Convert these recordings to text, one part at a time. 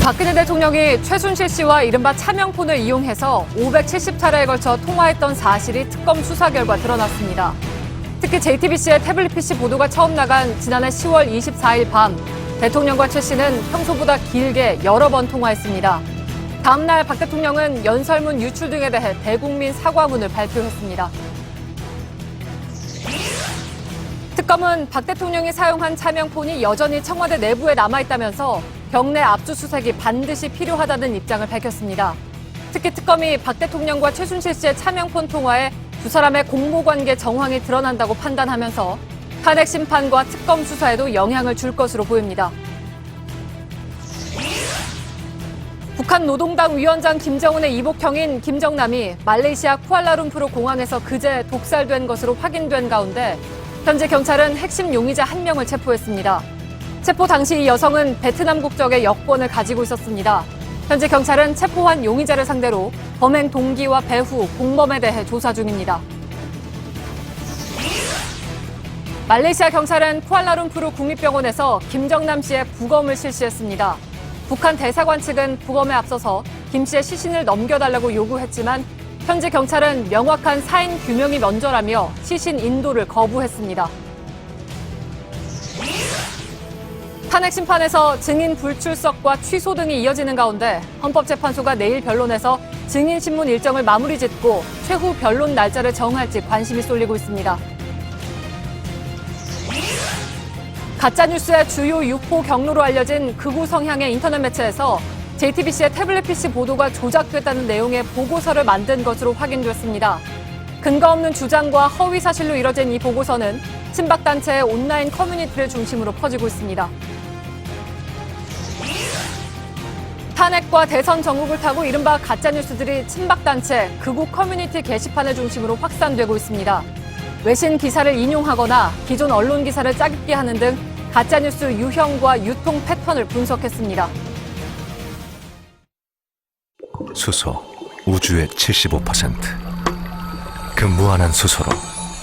박근혜 대통령이 최순실 씨와 이른바 차명폰을 이용해서 570차례에 걸쳐 통화했던 사실이 특검 수사 결과 드러났습니다. 특히 JTBC의 태블릿 PC 보도가 처음 나간 지난해 10월 24일 밤 대통령과 최 씨는 평소보다 길게 여러 번 통화했습니다. 다음 날 박 대통령은 연설문 유출 등에 대해 대국민 사과문을 발표했습니다. 특검은 박 대통령이 사용한 차명폰이 여전히 청와대 내부에 남아있다면서 경내 압수수색이 반드시 필요하다는 입장을 밝혔습니다. 특히 특검이 박 대통령과 최순실 씨의 차명폰 통화에 두 사람의 공모관계 정황이 드러난다고 판단하면서 탄핵 심판과 특검 수사에도 영향을 줄 것으로 보입니다. 북한 노동당 위원장 김정은의 이복형인 김정남이 말레이시아 쿠알라룸푸르 공항에서 그제 독살된 것으로 확인된 가운데 현재 경찰은 핵심 용의자 1명을 체포했습니다. 체포 당시 이 여성은 베트남 국적의 여권을 가지고 있었습니다. 현재 경찰은 체포한 용의자를 상대로 범행 동기와 배후, 공범에 대해 조사 중입니다. 말레이시아 경찰은 쿠알라룸푸르 국립병원에서 김정남 씨의 부검을 실시했습니다. 북한 대사관 측은 부검에 앞서서 김 씨의 시신을 넘겨달라고 요구했지만 현재 경찰은 명확한 사인 규명이 먼저라며 시신 인도를 거부했습니다. 탄핵 심판에서 증인 불출석과 취소 등이 이어지는 가운데 헌법재판소가 내일 변론에서 증인 신문 일정을 마무리 짓고 최후 변론 날짜를 정할지 관심이 쏠리고 있습니다. 가짜뉴스의 주요 유포 경로로 알려진 극우 성향의 인터넷 매체에서 JTBC의 태블릿 PC 보도가 조작됐다는 내용의 보고서를 만든 것으로 확인됐습니다. 근거 없는 주장과 허위 사실로 이뤄진 이 보고서는 친박단체의 온라인 커뮤니티를 중심으로 퍼지고 있습니다. 탄핵과 대선 전국을 타고 이른바 가짜뉴스들이 친박단체, 극우 커뮤니티 게시판을 중심으로 확산되고 있습니다. 외신 기사를 인용하거나 기존 언론 기사를 짜깁기 하는 등 가짜뉴스 유형과 유통 패턴을 분석했습니다. 수소, 우주의 75%. 그 무한한 수소로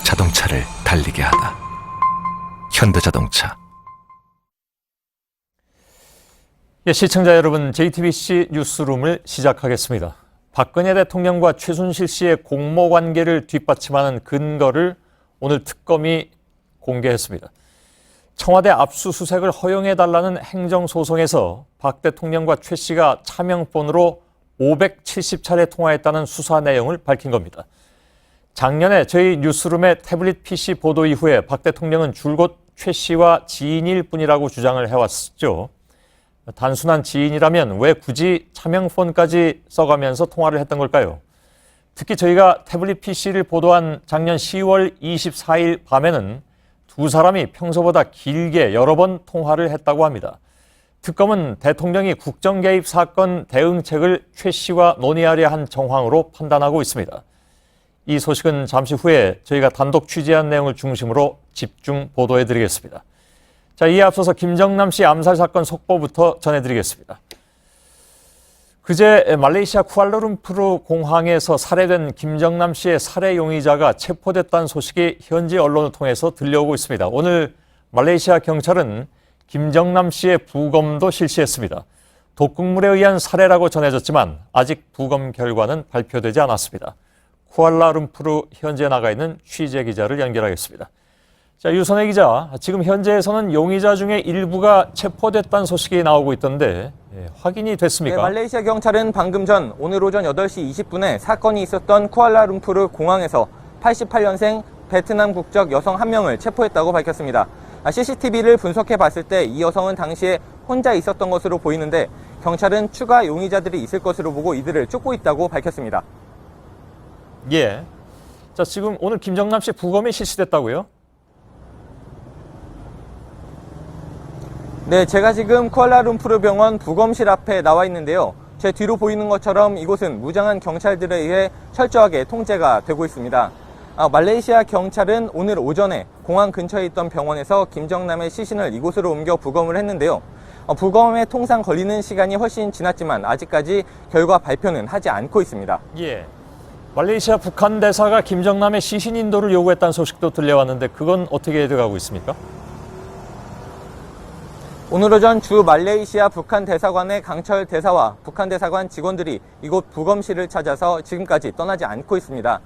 자동차를 달리게 하다. 현대자동차. 시청자 여러분, JTBC 뉴스룸을 시작하겠습니다. 박근혜 대통령과 최순실 씨의 공모관계를 뒷받침하는 근거를 오늘 특검이 공개했습니다. 청와대 압수수색을 허용해달라는 행정소송에서 박 대통령과 최 씨가 차명폰으로 570차례 통화했다는 수사 내용을 밝힌 겁니다. 작년에 저희 뉴스룸의 태블릿 PC 보도 이후에 박 대통령은 줄곧 최 씨와 지인일 뿐이라고 주장을 해왔죠. 단순한 지인이라면 왜 굳이 차명폰까지 써가면서 통화를 했던 걸까요? 특히 저희가 태블릿 PC를 보도한 작년 10월 24일 밤에는 두 사람이 평소보다 길게 여러 번 통화를 했다고 합니다. 특검은 대통령이 국정개입 사건 대응책을 최 씨와 논의하려 한 정황으로 판단하고 있습니다. 이 소식은 잠시 후에 저희가 단독 취재한 내용을 중심으로 집중 보도해드리겠습니다. 자, 이에 앞서서 김정남 씨 암살 사건 속보부터 전해드리겠습니다. 그제 말레이시아 쿠알라룸푸르 공항에서 살해된 김정남 씨의 살해 용의자가 체포됐다는 소식이 현지 언론을 통해서 들려오고 있습니다. 오늘 말레이시아 경찰은 김정남 씨의 부검도 실시했습니다. 독극물에 의한 살해라고 전해졌지만 아직 부검 결과는 발표되지 않았습니다. 쿠알라룸푸르 현지에 나가 있는 취재 기자를 연결하겠습니다. 자, 유선혜 기자, 지금 현재에서는 용의자 중에 일부가 체포됐다는 소식이 나오고 있던데 확인이 됐습니까? 네, 말레이시아 경찰은 방금 전 오늘 오전 8시 20분에 사건이 있었던 쿠알라룸푸르 공항에서 88년생 베트남 국적 여성 1명을 체포했다고 밝혔습니다. CCTV를 분석해 봤을 때 이 여성은 당시에 혼자 있었던 것으로 보이는데 경찰은 추가 용의자들이 있을 것으로 보고 이들을 쫓고 있다고 밝혔습니다. 예. 자, 지금 오늘 김정남 씨 부검이 실시됐다고요? 네, 제가 지금 쿠알라룸푸르 병원 부검실 앞에 나와 있는데요. 제 뒤로 보이는 것처럼 이곳은 무장한 경찰들에 의해 철저하게 통제가 되고 있습니다. 말레이시아 경찰은 오늘 오전에 공항 근처에 있던 병원에서 김정남의 시신을 이곳으로 옮겨 부검을 했는데요. 부검에 통상 걸리는 시간이 훨씬 지났지만 아직까지 결과 발표는 하지 않고 있습니다. 예. 말레이시아 북한 대사가 김정남의 시신 인도를 요구했다는 소식도 들려왔는데 그건 어떻게 돼가고 있습니까? 오늘 오전 주 말레이시아 북한 대사관의 강철 대사와 북한 대사관 직원들이 이곳 부검실을 찾아서 지금까지 떠나지 않고 있습니다.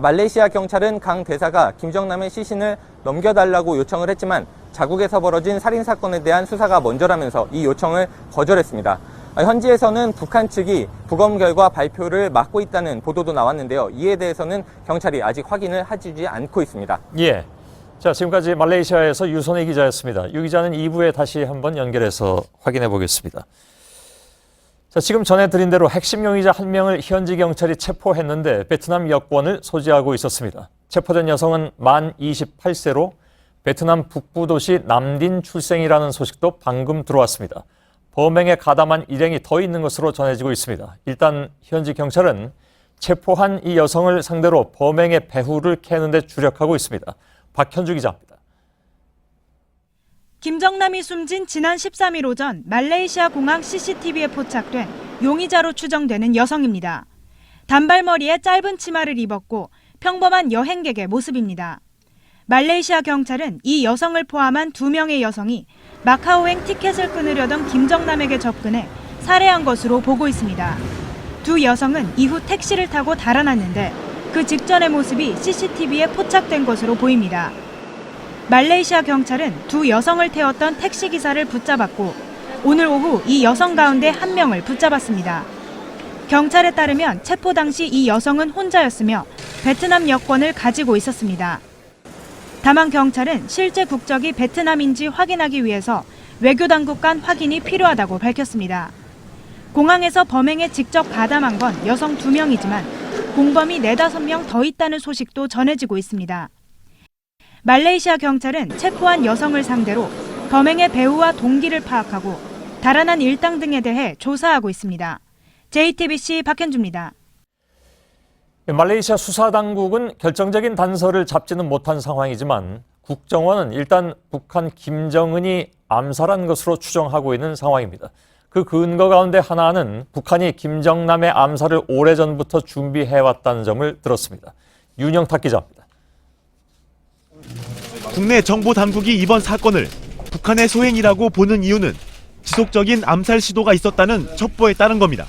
말레이시아 경찰은 강 대사가 김정남의 시신을 넘겨달라고 요청을 했지만 자국에서 벌어진 살인사건에 대한 수사가 먼저라면서 이 요청을 거절했습니다. 현지에서는 북한 측이 부검 결과 발표를 막고 있다는 보도도 나왔는데요. 이에 대해서는 경찰이 아직 확인을 해주지 않고 있습니다. 예. 자, 지금까지 말레이시아에서 유선희 기자였습니다. 유 기자는 2부에 다시 한번 연결해서 확인해 보겠습니다. 자, 지금 전해드린 대로 핵심 용의자 한 명을 현지 경찰이 체포했는데 베트남 여권을 소지하고 있었습니다. 체포된 여성은 만 28세로 베트남 북부 도시 남딘 출생이라는 소식도 방금 들어왔습니다. 범행에 가담한 일행이 더 있는 것으로 전해지고 있습니다. 일단 현지 경찰은 체포한 이 여성을 상대로 범행의 배후를 캐는 데 주력하고 있습니다. 박현주 기자입니다. 김정남이 숨진 지난 13일 오전 말레이시아 공항 CCTV에 포착된 용의자로 추정되는 여성입니다. 단발머리에 짧은 치마를 입었고 평범한 여행객의 모습입니다. 말레이시아 경찰은 이 여성을 포함한 2명의 여성이 마카오행 티켓을 끊으려던 김정남에게 접근해 살해한 것으로 보고 있습니다. 두 여성은 이후 택시를 타고 달아났는데 그 직전의 모습이 CCTV에 포착된 것으로 보입니다. 말레이시아 경찰은 두 여성을 태웠던 택시기사를 붙잡았고 오늘 오후 이 여성 가운데 한 명을 붙잡았습니다. 경찰에 따르면 체포 당시 이 여성은 혼자였으며 베트남 여권을 가지고 있었습니다. 다만 경찰은 실제 국적이 베트남인지 확인하기 위해서 외교당국 간 확인이 필요하다고 밝혔습니다. 공항에서 범행에 직접 가담한 건 여성 2명이지만 공범이 4-5명 더 있다는 소식도 전해지고 있습니다. 말레이시아 경찰은 체포한 여성을 상대로 범행의 배후와 동기를 파악하고 달아난 일당 등에 대해 조사하고 있습니다. JTBC 박현주입니다. 말레이시아 수사당국은 결정적인 단서를 잡지는 못한 상황이지만 국정원은 일단 북한 김정은이 암살한 것으로 추정하고 있는 상황입니다. 그 근거 가운데 하나는 북한이 김정남의 암살을 오래전부터 준비해왔다는 점을 들었습니다. 윤영탁 기자입니다. 국내 정보 당국이 이번 사건을 북한의 소행이라고 보는 이유는 지속적인 암살 시도가 있었다는 첩보에 따른 겁니다.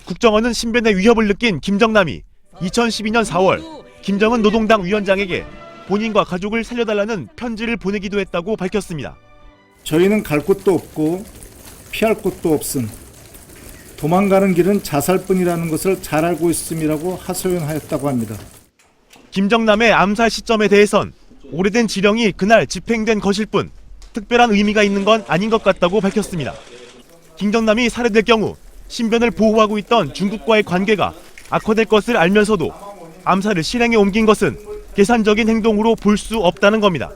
국정원은 신변의 위협을 느낀 김정남이 2012년 4월 김정은 노동당 위원장에게 본인과 가족을 살려달라는 편지를 보내기도 했다고 밝혔습니다. 저희는 갈 곳도 없고 피할 곳도 없음. 도망가는 길은 자살뿐이라는 것을 잘 알고 있음이라고 하소연하였다고 합니다. 김정남의 암살 시점에 대해선 오래된 지령이 그날 집행된 것일 뿐 특별한 의미가 있는 건 아닌 것 같다고 밝혔습니다. 김정남이 살해될 경우 신변을 보호하고 있던 중국과의 관계가 악화될 것을 알면서도 암살을 실행에 옮긴 것은 계산적인 행동으로 볼 수 없다는 겁니다.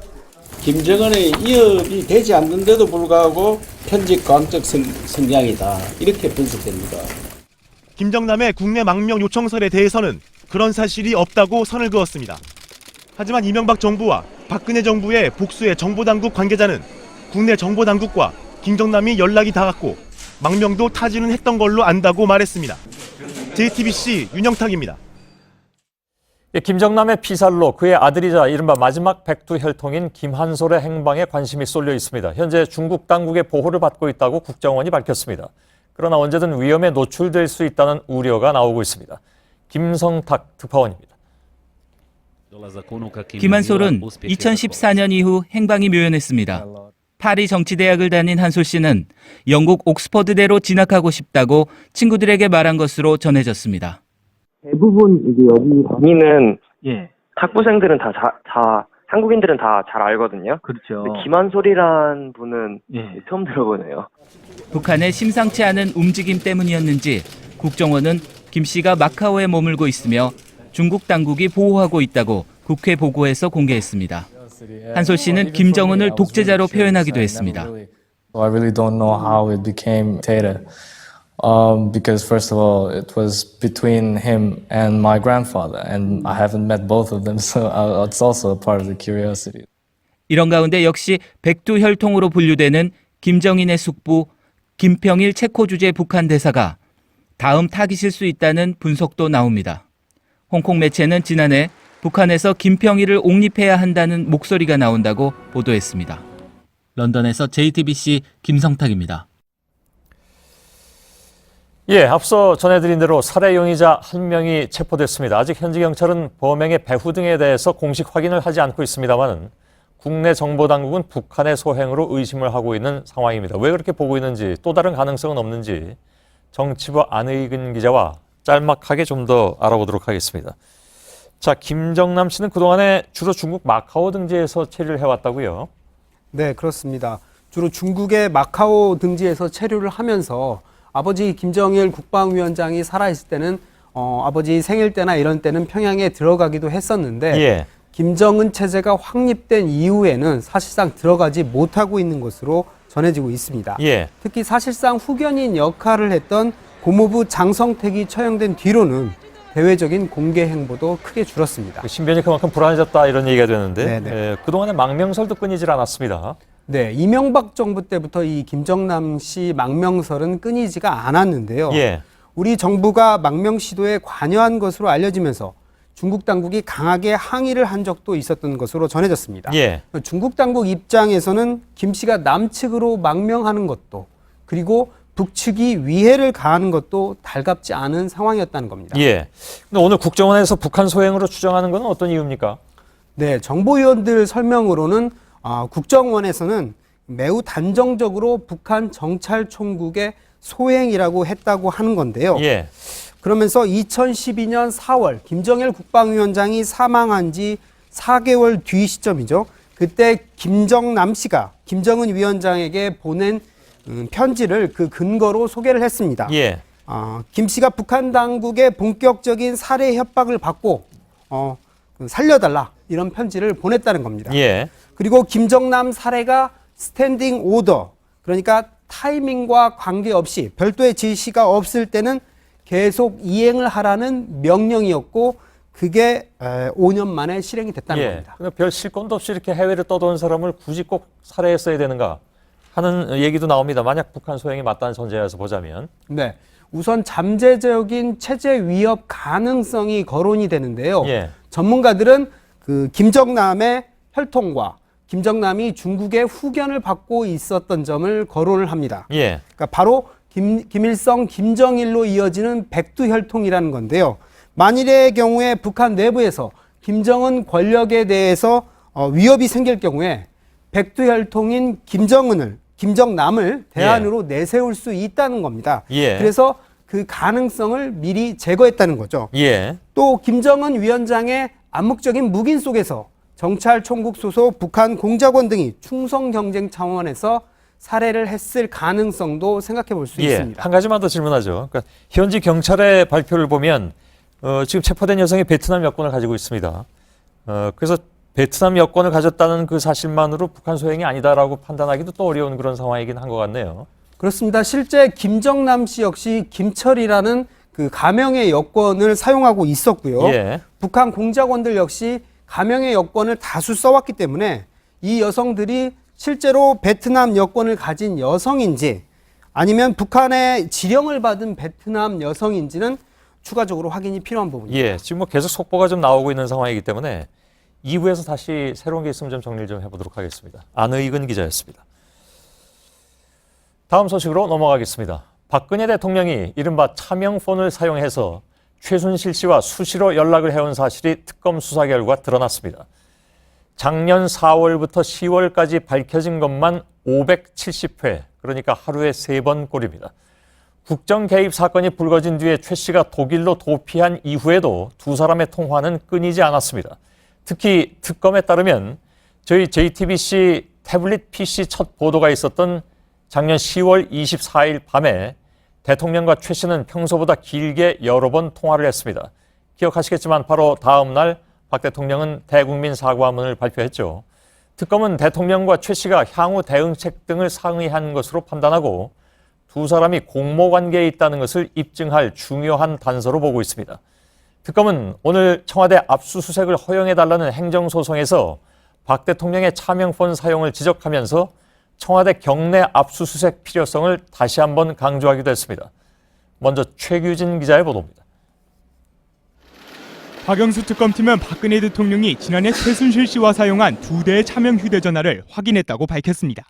김정은의 이업이 되지 않는데도 불구하고 편집 과학적 성향이다. 이렇게 분석됩니다. 김정남의 국내 망명 요청설에 대해서는 그런 사실이 없다고 선을 그었습니다. 하지만 이명박 정부와 박근혜 정부의 복수의 정보당국 관계자는 국내 정보당국과 김정남이 연락이 닿았고 망명도 타지는 했던 걸로 안다고 말했습니다. JTBC 윤영탁입니다. 김정남의 피살로 그의 아들이자 이른바 마지막 백두혈통인 김한솔의 행방에 관심이 쏠려 있습니다. 현재 중국 당국의 보호를 받고 있다고 국정원이 밝혔습니다. 그러나 언제든 위험에 노출될 수 있다는 우려가 나오고 있습니다. 김성탁 특파원입니다. 김한솔은 2014년 이후 행방이 묘연했습니다. 파리 정치대학을 다닌 한솔 씨는 영국 옥스퍼드대로 진학하고 싶다고 친구들에게 말한 것으로 전해졌습니다. 대부분 이제 여기 다니는 학부생들은 다 한국인들은 다 잘 알거든요. 그렇죠. 근데 김한솔이란 분은 처음 들어보네요. 북한의 심상치 않은 움직임 때문이었는지 국정원은 김 씨가 마카오에 머물고 있으며 중국 당국이 보호하고 있다고 국회 보고에서 공개했습니다. 한솔 씨는 김정은을 독재자로 표현하기도 했습니다. I really don't know how it became dictator. Because first of all, it was between him and my grandfather, and I haven't met both of them, so it's also a part of the curiosity. 이런 가운데 역시 백두혈통으로 분류되는 김정인의 숙부 김평일 체코 주재 북한 대사가 다음 타깃일 수 있다는 분석도 나옵니다. 홍콩 매체는 지난해 북한에서 김평일을 옹립해야 한다는 목소리가 나온다고 보도했습니다. 런던에서 JTBC 김성탁입니다. 예, 앞서 전해드린 대로 살해 용의자 1명이 체포됐습니다. 아직 현지 경찰은 범행의 배후 등에 대해서 공식 확인을 하지 않고 있습니다만 국내 정보당국은 북한의 소행으로 의심을 하고 있는 상황입니다. 왜 그렇게 보고 있는지, 또 다른 가능성은 없는지 정치부 안의근 기자와 짤막하게 좀 더 알아보도록 하겠습니다. 자, 김정남 씨는 그동안에 주로 중국 마카오 등지에서 체류를 해왔다고요? 네, 그렇습니다. 주로 중국의 마카오 등지에서 체류를 하면서 아버지 김정일 국방위원장이 살아있을 때는 아버지 생일 때나 이런 때는 평양에 들어가기도 했었는데 예. 김정은 체제가 확립된 이후에는 사실상 들어가지 못하고 있는 것으로 전해지고 있습니다. 예. 특히 사실상 후견인 역할을 했던 고모부 장성택이 처형된 뒤로는 대외적인 공개 행보도 크게 줄었습니다. 신변이 그만큼 불안해졌다 이런 얘기가 되는데 네네. 그동안에 망명설도 끊이질 않았습니다. 네, 이명박 정부 때부터 이 김정남 씨 망명설은 끊이지가 않았는데요. 예. 우리 정부가 망명 시도에 관여한 것으로 알려지면서 중국 당국이 강하게 항의를 한 적도 있었던 것으로 전해졌습니다. 예. 중국 당국 입장에서는 김 씨가 남측으로 망명하는 것도 그리고 북측이 위해를 가하는 것도 달갑지 않은 상황이었다는 겁니다. 예. 근데 오늘 국정원에서 북한 소행으로 추정하는 건 어떤 이유입니까? 네, 정보위원들 설명으로는 국정원에서는 매우 단정적으로 북한 정찰총국의 소행이라고 했다고 하는 건데요. 예. 그러면서 2012년 4월 김정일 국방위원장이 사망한 지 4개월 뒤 시점이죠. 그때 김정남 씨가 김정은 위원장에게 보낸 편지를 그 근거로 소개를 했습니다. 예. 김 씨가 북한 당국의 본격적인 살해 협박을 받고 살려달라 이런 편지를 보냈다는 겁니다. 예. 그리고 김정남 살해가 스탠딩 오더, 그러니까 타이밍과 관계없이 별도의 지시가 없을 때는 계속 이행을 하라는 명령이었고 그게 5년 만에 실행이 됐다는 겁니다. 근데 별 실권도 없이 이렇게 해외를 떠도는 사람을 굳이 꼭 살해했어야 되는가 하는 얘기도 나옵니다. 만약 북한 소행이 맞다는 전제에서 보자면. 네. 우선 잠재적인 체제 위협 가능성이 거론이 되는데요. 예. 전문가들은 그 김정남의 혈통과 김정남이 중국의 후견을 받고 있었던 점을 거론을 합니다. 예. 그러니까 바로 김일성, 김정일로 이어지는 백두혈통이라는 건데요. 만일의 경우에 북한 내부에서 김정은 권력에 대해서 위협이 생길 경우에 백두혈통인 김정남을 대안으로 내세울 수 있다는 겁니다. 예. 그래서 그 가능성을 미리 제거했다는 거죠. 예. 또 김정은 위원장의 암묵적인 묵인 속에서 정찰총국 소속 북한 공작원 등이 충성 경쟁 차원에서 살해를 했을 가능성도 생각해 볼 수 있습니다. 한 가지만 더 질문하죠. 그러니까 현지 경찰의 발표를 보면 지금 체포된 여성이 베트남 여권을 가지고 있습니다. 그래서 베트남 여권을 가졌다는 그 사실만으로 북한 소행이 아니다라고 판단하기도 또 어려운 그런 상황이긴 한 것 같네요. 그렇습니다. 실제 김정남 씨 역시 김철이라는 그 가명의 여권을 사용하고 있었고요. 예. 북한 공작원들 역시 가명의 여권을 다수 써왔기 때문에 이 여성들이 실제로 베트남 여권을 가진 여성인지 아니면 북한의 지령을 받은 베트남 여성인지는 추가적으로 확인이 필요한 부분입니다. 예, 지금 뭐 계속 속보가 좀 나오고 있는 상황이기 때문에 2부에서 다시 새로운 게 있으면 좀 정리를 좀 해보도록 하겠습니다. 안의근 기자였습니다. 다음 소식으로 넘어가겠습니다. 박근혜 대통령이 이른바 차명폰을 사용해서 최순실 씨와 수시로 연락을 해온 사실이 특검 수사 결과 드러났습니다. 작년 4월부터 10월까지 밝혀진 것만 570회, 그러니까 하루에 3번 꼴입니다. 국정 개입 사건이 불거진 뒤에 최 씨가 독일로 도피한 이후에도 두 사람의 통화는 끊이지 않았습니다. 특히 특검에 따르면 저희 JTBC 태블릿 PC 첫 보도가 있었던 작년 10월 24일 밤에 대통령과 최 씨는 평소보다 길게 여러 번 통화를 했습니다. 기억하시겠지만 바로 다음 날 박 대통령은 대국민 사과문을 발표했죠. 특검은 대통령과 최 씨가 향후 대응책 등을 상의한 것으로 판단하고 두 사람이 공모관계에 있다는 것을 입증할 중요한 단서로 보고 있습니다. 특검은 오늘 청와대 압수수색을 허용해달라는 행정소송에서 박 대통령의 차명폰 사용을 지적하면서 청와대 경내 압수수색 필요성을 다시 한번 강조하기도 했습니다. 먼저 최규진 기자의 보도입니다. 박영수 특검팀은 박근혜 대통령이 지난해 최순실 씨와 사용한 2대의 차명 휴대전화를 확인했다고 밝혔습니다.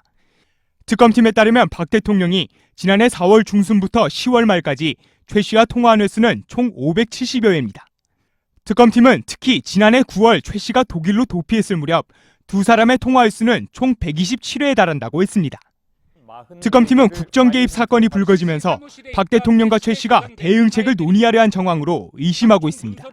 특검팀에 따르면 박 대통령이 지난해 4월 중순부터 10월 말까지 최 씨와 통화한 횟수는 총 570여 회입니다. 특검팀은 특히 지난해 9월 최 씨가 독일로 도피했을 무렵 두 사람의 통화 횟수는 총 127회에 달한다고 했습니다. 특검팀은 국정 개입 사건이 불거지면서 박 대통령과 최 씨가 대응책을 논의하려 한 정황으로 의심하고 있습니다.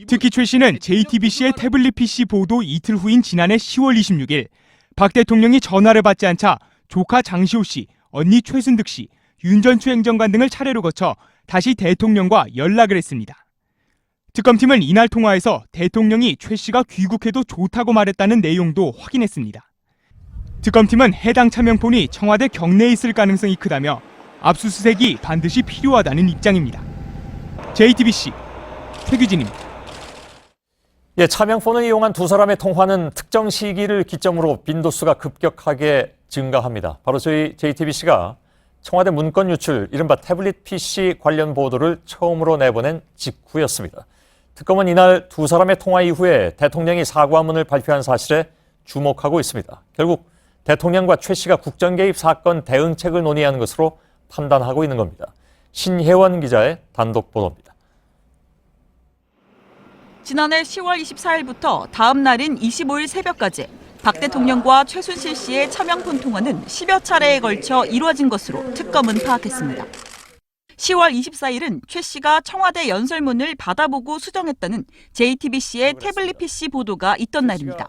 특히 최 씨는 JTBC의 태블릿 PC 보도 이틀 후인 지난해 10월 26일 박 대통령이 전화를 받지 않자 조카 장시호 씨, 언니 최순득 씨, 윤전추 행정관 등을 차례로 거쳐 다시 대통령과 연락을 했습니다. 특검팀은 이날 통화에서 대통령이 최 씨가 귀국해도 좋다고 말했다는 내용도 확인했습니다. 특검팀은 해당 차명폰이 청와대 경내에 있을 가능성이 크다며 압수수색이 반드시 필요하다는 입장입니다. JTBC 최규진입니다. 예, 차명폰을 이용한 두 사람의 통화는 특정 시기를 기점으로 빈도수가 급격하게 증가합니다. 바로 저희 JTBC가 청와대 문건 유출, 이른바 태블릿 PC 관련 보도를 처음으로 내보낸 직후였습니다. 특검은 이날 두 사람의 통화 이후에 대통령이 사과문을 발표한 사실에 주목하고 있습니다. 결국 대통령과 최 씨가 국정 개입 사건 대응책을 논의하는 것으로 판단하고 있는 겁니다. 신혜원 기자의 단독 보도입니다. 지난해 10월 24일부터 다음 날인 25일 새벽까지 박 대통령과 최순실 씨의 차명폰 통화는 10여 차례에 걸쳐 이루어진 것으로 특검은 파악했습니다. 10월 24일은 최 씨가 청와대 연설문을 받아보고 수정했다는 JTBC의 태블릿 PC 보도가 있던 날입니다.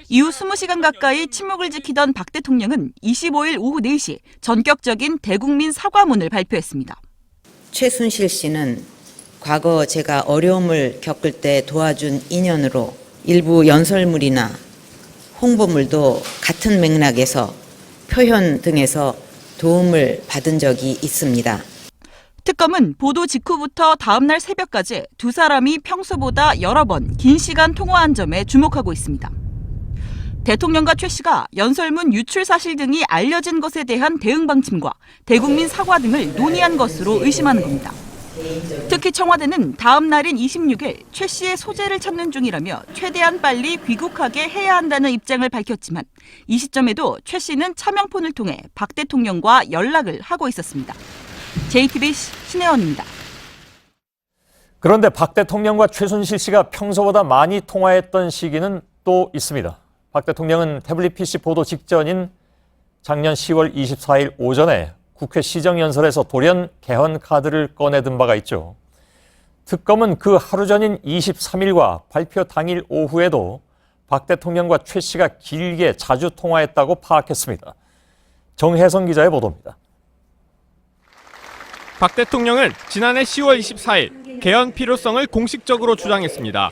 이후 20시간 가까이 침묵을 지키던 박 대통령은 25일 오후 4시 전격적인 대국민 사과문을 발표했습니다. 최순실 씨는 과거 제가 어려움을 겪을 때 도와준 인연으로 일부 연설물이나 홍보물도 같은 맥락에서 표현 등에서 도움을 받은 적이 있습니다. 특검은 보도 직후부터 다음 날 새벽까지 두 사람이 평소보다 여러 번 긴 시간 통화한 점에 주목하고 있습니다. 대통령과 최 씨가 연설문 유출 사실 등이 알려진 것에 대한 대응 방침과 대국민 사과 등을 논의한 것으로 의심하는 겁니다. 특히 청와대는 다음 날인 26일 최 씨의 소재를 찾는 중이라며 최대한 빨리 귀국하게 해야 한다는 입장을 밝혔지만 이 시점에도 최 씨는 차명폰을 통해 박 대통령과 연락을 하고 있었습니다. JTBC 신혜원입니다. 그런데 박 대통령과 최순실 씨가 평소보다 많이 통화했던 시기는 또 있습니다. 박 대통령은 태블릿 PC 보도 직전인 작년 10월 24일 오전에 국회 시정연설에서 돌연 개헌 카드를 꺼내든 바가 있죠. 특검은 그 하루 전인 23일과 발표 당일 오후에도 박 대통령과 최 씨가 길게 자주 통화했다고 파악했습니다. 정혜성 기자의 보도입니다. 박 대통령은 지난해 10월 24일 개헌 필요성을 공식적으로 주장했습니다.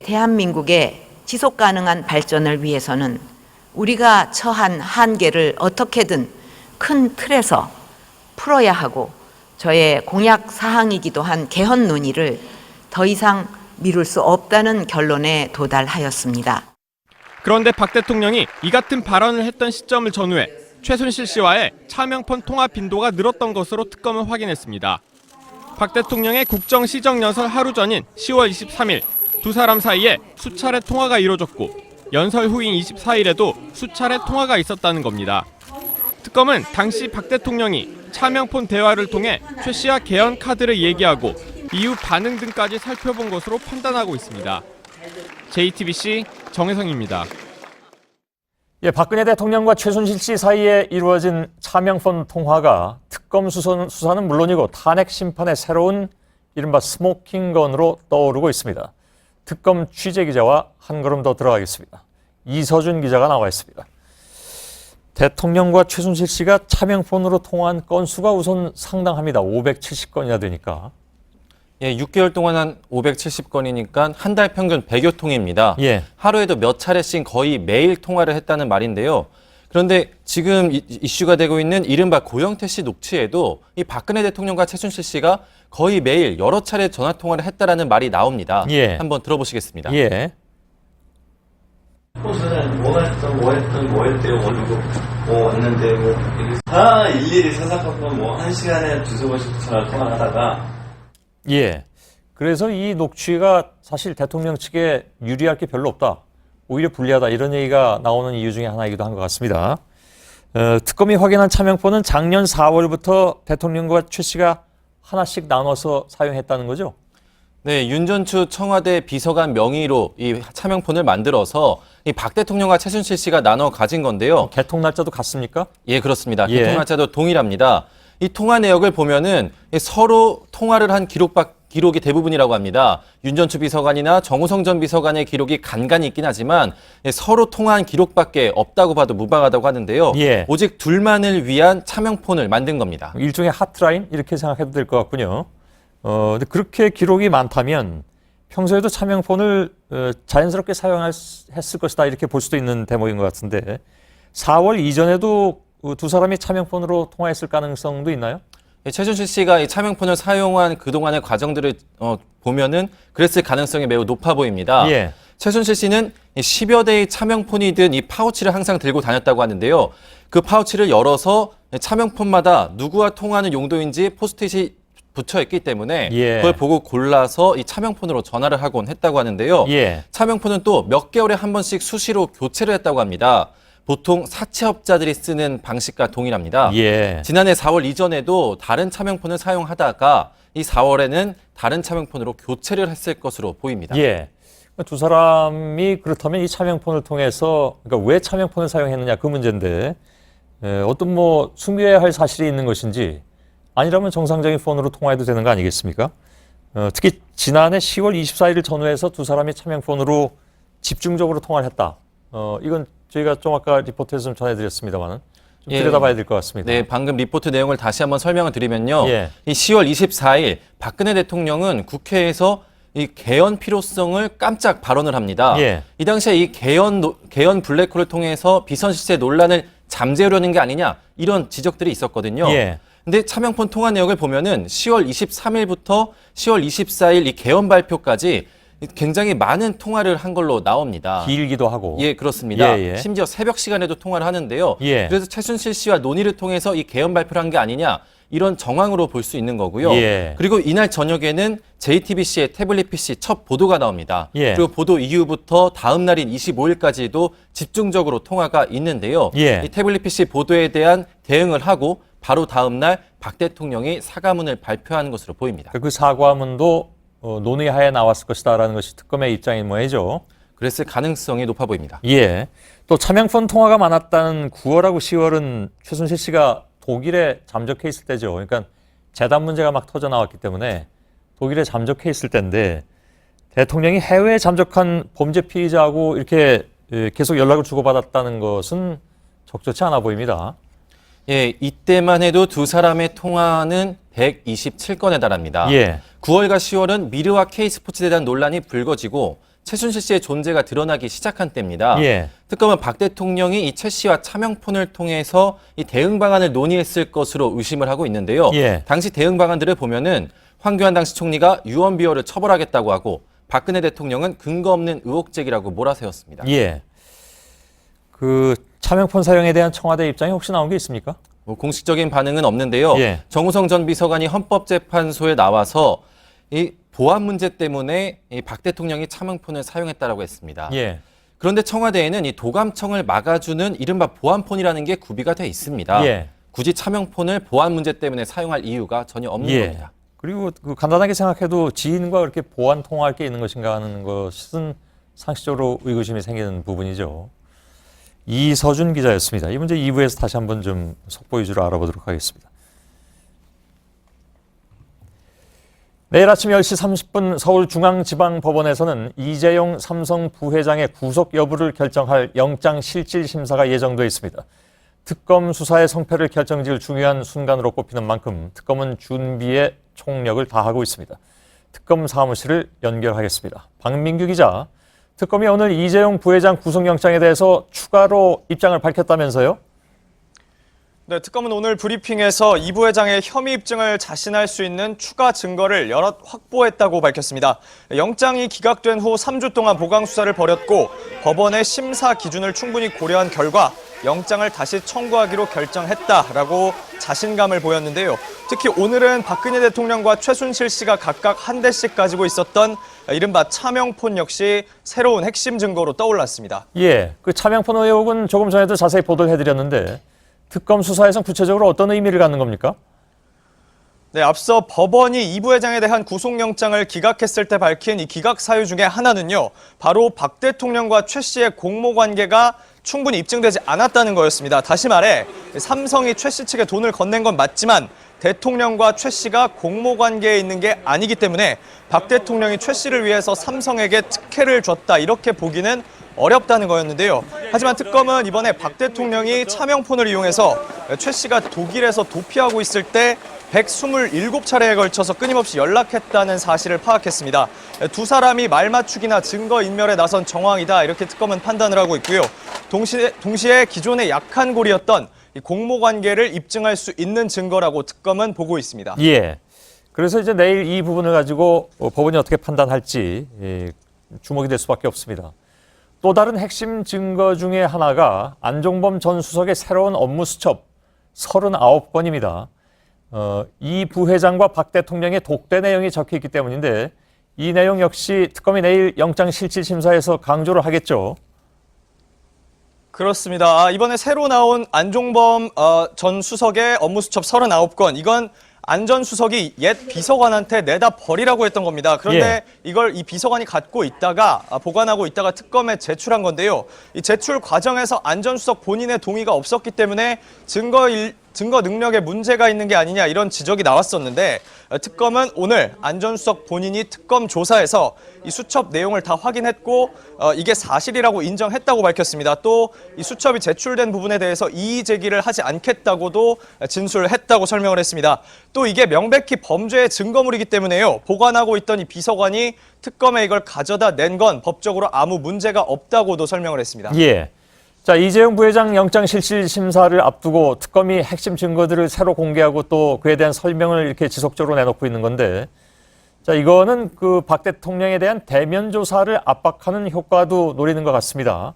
대한민국의 지속 가능한 발전을 위해서는 우리가 처한 한계를 어떻게든 큰 틀에서 풀어야 하고 저의 공약 사항이기도 한 개헌 논의를 더 이상 미룰 수 없다는 결론에 도달하였습니다. 그런데 박 대통령이 이 같은 발언을 했던 시점을 전후해 최순실 씨와의 차명폰 통화 빈도가 늘었던 것으로 특검은 확인했습니다. 박 대통령의 국정 시정연설 하루 전인 10월 23일 두 사람 사이에 수차례 통화가 이뤄졌고 연설 후인 24일에도 수차례 통화가 있었다는 겁니다. 특검은 당시 박 대통령이 차명폰 대화를 통해 최 씨와 개헌 카드를 얘기하고 이후 반응 등까지 살펴본 것으로 판단하고 있습니다. JTBC 정혜성입니다. 예, 박근혜 대통령과 최순실 씨 사이에 이루어진 차명폰 통화가 특검 수사는 물론이고 탄핵 심판의 새로운 이른바 스모킹건으로 떠오르고 있습니다. 특검 취재기자와 한 걸음 더 들어가겠습니다. 이서준 기자가 나와 있습니다. 대통령과 최순실 씨가 차명폰으로 통화한 건수가 우선 상당합니다. 570건이나 되니까. 예, 6개월 동안 한 570건이니까 한 달 평균 100여 통입니다. 예. 하루에도 몇 차례씩 거의 매일 통화를 했다는 말인데요. 그런데 지금 이슈가 되고 있는 이른바 고영태 씨 녹취에도 이 박근혜 대통령과 최순실 씨가 거의 매일 여러 차례 전화 통화를 했다라는 말이 나옵니다. 예. 한번 들어보시겠습니다. 예. 뭐 했대요, 오늘도 왔는데 다 일일이 사사건건 1시간에 2-3번씩 전화 통화하다가 예. 그래서 이 녹취가 사실 대통령 측에 유리할 게 별로 없다. 오히려 불리하다. 이런 얘기가 나오는 이유 중에 하나이기도 한 것 같습니다. 특검이 확인한 차명폰은 작년 4월부터 대통령과 최 씨가 하나씩 나눠서 사용했다는 거죠? 네, 윤전추 청와대 비서관 명의로 이 차명폰을 만들어서 이 박 대통령과 최순실 씨가 나눠 가진 건데요. 개통 날짜도 같습니까? 예, 그렇습니다. 예. 개통 날짜도 동일합니다. 이 통화 내역을 보면은 서로 통화를 한 기록이 대부분이라고 합니다. 윤전추 비서관이나 정호성 전 비서관의 기록이 간간히 있긴 하지만 서로 통화한 기록밖에 없다고 봐도 무방하다고 하는데요. 예. 오직 둘만을 위한 차명폰을 만든 겁니다. 일종의 핫라인 이렇게 생각해도 될 것 같군요. 근데 그렇게 기록이 많다면 평소에도 차명폰을 자연스럽게 사용했을 것이다 이렇게 볼 수도 있는 대목인 것 같은데 4월 이전에도 두 사람이 차명폰으로 통화했을 가능성도 있나요? 최순실 씨가 이 차명폰을 사용한 그동안의 과정들을 보면은 그랬을 가능성이 매우 높아 보입니다. 예. 최순실 씨는 10여 대의 차명폰이 든 이 파우치를 항상 들고 다녔다고 하는데요. 그 파우치를 열어서 차명폰마다 누구와 통화하는 용도인지 포스트잇이 붙여 있기 때문에 예. 그걸 보고 골라서 이 차명폰으로 전화를 하곤 했다고 하는데요. 예. 차명폰은 또 몇 개월에 한 번씩 수시로 교체를 했다고 합니다. 보통 사채업자들이 쓰는 방식과 동일합니다. 예. 지난해 4월 이전에도 다른 차명폰을 사용하다가 이 4월에는 다른 차명폰으로 교체를 했을 것으로 보입니다. 예. 두 사람이 그렇다면 이 차명폰을 통해서 그러니까 왜 차명폰을 사용했느냐 그 문제인데 어떤 뭐 숨겨야 할 사실이 있는 것인지 아니라면 정상적인 폰으로 통화해도 되는 거 아니겠습니까? 특히 지난해 10월 24일 전후해서 두 사람이 차명폰으로 집중적으로 통화를 했다. 이건 저희가 좀 아까 리포트에서 좀 전해드렸습니다만 좀 들여다봐야 될 것 같습니다. 네, 방금 리포트 내용을 다시 한번 설명을 드리면요. 예. 이 10월 24일 박근혜 대통령은 국회에서 이 개헌 필요성을 깜짝 발언을 합니다. 예. 이 당시에 이 개헌 블랙홀을 통해서 비선 실세 논란을 잠재우려는 게 아니냐 이런 지적들이 있었거든요. 예. 근데 차명폰 통화 내역을 보면은 10월 23일부터 10월 24일 이 개헌 발표까지 굉장히 많은 통화를 한 걸로 나옵니다. 길기도 하고. 예, 그렇습니다. 예, 예. 심지어 새벽 시간에도 통화를 하는데요. 예. 그래서 최순실 씨와 논의를 통해서 이 개헌 발표를 한 게 아니냐 이런 정황으로 볼 수 있는 거고요. 예. 그리고 이날 저녁에는 JTBC의 태블릿 PC 첫 보도가 나옵니다. 예. 그리고 보도 이후부터 다음 날인 25일까지도 집중적으로 통화가 있는데요. 예. 이 태블릿 PC 보도에 대한 대응을 하고 바로 다음 날 박 대통령이 사과문을 발표하는 것으로 보입니다. 그 사과문도 논의하에 나왔을 것이다라는 것이 특검의 입장인 모양이죠. 그랬을 가능성이 높아 보입니다. 예. 또 차명폰 통화가 많았다는 9월하고 10월은 최순실 씨가 독일에 잠적해 있을 때죠. 그러니까 재단 문제가 막 터져 나왔기 때문에 독일에 잠적해 있을 때인데 대통령이 해외에 잠적한 범죄 피의자하고 이렇게 계속 연락을 주고받았다는 것은 적절치 않아 보입니다. 예, 이때만 해도 두 사람의 통화는 127건에 달합니다. 예. 9월과 10월은 미르와 K스포츠에 대한 논란이 불거지고 최순실 씨의 존재가 드러나기 시작한 때입니다. 예. 특검은 박 대통령이 이 최 씨와 차명폰을 통해서 이 대응 방안을 논의했을 것으로 의심을 하고 있는데요. 예. 당시 대응 방안들을 보면은 황교안 당시 총리가 유언비어를 처벌하겠다고 하고 박근혜 대통령은 근거 없는 의혹 제기라고 몰아세웠습니다. 예. 그 차명폰 사용에 대한 청와대 입장이 혹시 나온 게 있습니까? 공식적인 반응은 없는데요. 예. 정우성 전 비서관이 헌법재판소에 나와서 이 보안 문제 때문에 이 박 대통령이 차명폰을 사용했다라고 했습니다. 예. 그런데 청와대에는 이 도감청을 막아주는 이른바 보안폰이라는 게 구비가 돼 있습니다. 예. 굳이 차명폰을 보안 문제 때문에 사용할 이유가 전혀 없는 예. 겁니다. 그리고 그 간단하게 생각해도 지인과 그렇게 보안 통화할 게 있는 것인가 하는 것은 상식적으로 의구심이 생기는 부분이죠. 이서준 기자였습니다. 이 문제 2부에서 다시 한번 좀 속보 위주로 알아보도록 하겠습니다. 내일 아침 10시 30분 서울중앙지방법원에서는 이재용 삼성 부회장의 구속 여부를 결정할 영장실질심사가 예정돼 있습니다. 특검 수사의 성패를 결정지을 중요한 순간으로 꼽히는 만큼 특검은 준비에 총력을 다하고 있습니다. 특검 사무실을 연결하겠습니다. 박민규 기자, 특검이 오늘 이재용 부회장 구속영장에 대해서 추가로 입장을 밝혔다면서요? 네, 특검은 오늘 브리핑에서 이 부회장의 혐의 입증을 자신할 수 있는 추가 증거를 여럿 확보했다고 밝혔습니다. 영장이 기각된 후 3주 동안 보강 수사를 벌였고 법원의 심사 기준을 충분히 고려한 결과 영장을 다시 청구하기로 결정했다라고 자신감을 보였는데요. 특히 오늘은 박근혜 대통령과 최순실 씨가 각각 한 대씩 가지고 있었던 이른바 차명폰 역시 새로운 핵심 증거로 떠올랐습니다. 예, 그 차명폰 의혹은 조금 전에도 자세히 보도를 해드렸는데 특검 수사에선 구체적으로 어떤 의미를 갖는 겁니까? 네, 앞서 법원이 이 부회장에 대한 구속영장을 기각했을 때 밝힌 이 기각 사유 중에 하나는요, 바로 박 대통령과 최 씨의 공모관계가 충분히 입증되지 않았다는 거였습니다. 다시 말해 삼성이 최 씨 측에 돈을 건넨 건 맞지만 대통령과 최 씨가 공모관계에 있는 게 아니기 때문에 박 대통령이 최 씨를 위해서 삼성에게 특혜를 줬다, 이렇게 보기는 어렵다는 거였는데요. 하지만 특검은 이번에 박 대통령이 차명폰을 이용해서 최 씨가 독일에서 도피하고 있을 때 127차례에 걸쳐서 끊임없이 연락했다는 사실을 파악했습니다. 두 사람이 말맞추기나 증거인멸에 나선 정황이다, 이렇게 특검은 판단을 하고 있고요. 동시에 기존의 약한 고리였던 이 공모관계를 입증할 수 있는 증거라고 특검은 보고 있습니다. 예. 그래서 이제 내일 이 부분을 가지고 법원이 어떻게 판단할지 주목이 될 수밖에 없습니다. 또 다른 핵심 증거 중에 하나가 안종범 전 수석의 새로운 업무 수첩 39건입니다. 이 부회장과 박 대통령의 독대 내용이 적혀 있기 때문인데 이 내용 역시 특검이 내일 영장실질심사에서 강조를 하겠죠. 그렇습니다. 이번에 새로 나온 안종범 전 수석의 업무수첩 39건, 이건 안 전 수석이 옛 비서관한테 내다 버리라고 했던 겁니다. 그런데 이걸 이 비서관이 갖고 있다가 보관하고 있다가 특검에 제출한 건데요. 이 제출 과정에서 안 전 수석 본인의 동의가 없었기 때문에 증거 능력에 문제가 있는 게 아니냐, 이런 지적이 나왔었는데 특검은 오늘 안 전 수석 본인이 특검 조사에서 이 수첩 내용을 다 확인했고 이게 사실이라고 인정했다고 밝혔습니다. 또 이 수첩이 제출된 부분에 대해서 이의 제기를 하지 않겠다고도 진술했다고 설명을 했습니다. 또 이게 명백히 범죄의 증거물이기 때문에요, 보관하고 있던 이 비서관이 특검에 이걸 가져다 낸 건 법적으로 아무 문제가 없다고도 설명을 했습니다. 예. 자, 이재용 부회장 영장실질심사를 앞두고 특검이 핵심 증거들을 새로 공개하고 또 그에 대한 설명을 이렇게 지속적으로 내놓고 있는 건데, 자, 이거는 그 박 대통령에 대한 대면 조사를 압박하는 효과도 노리는 것 같습니다.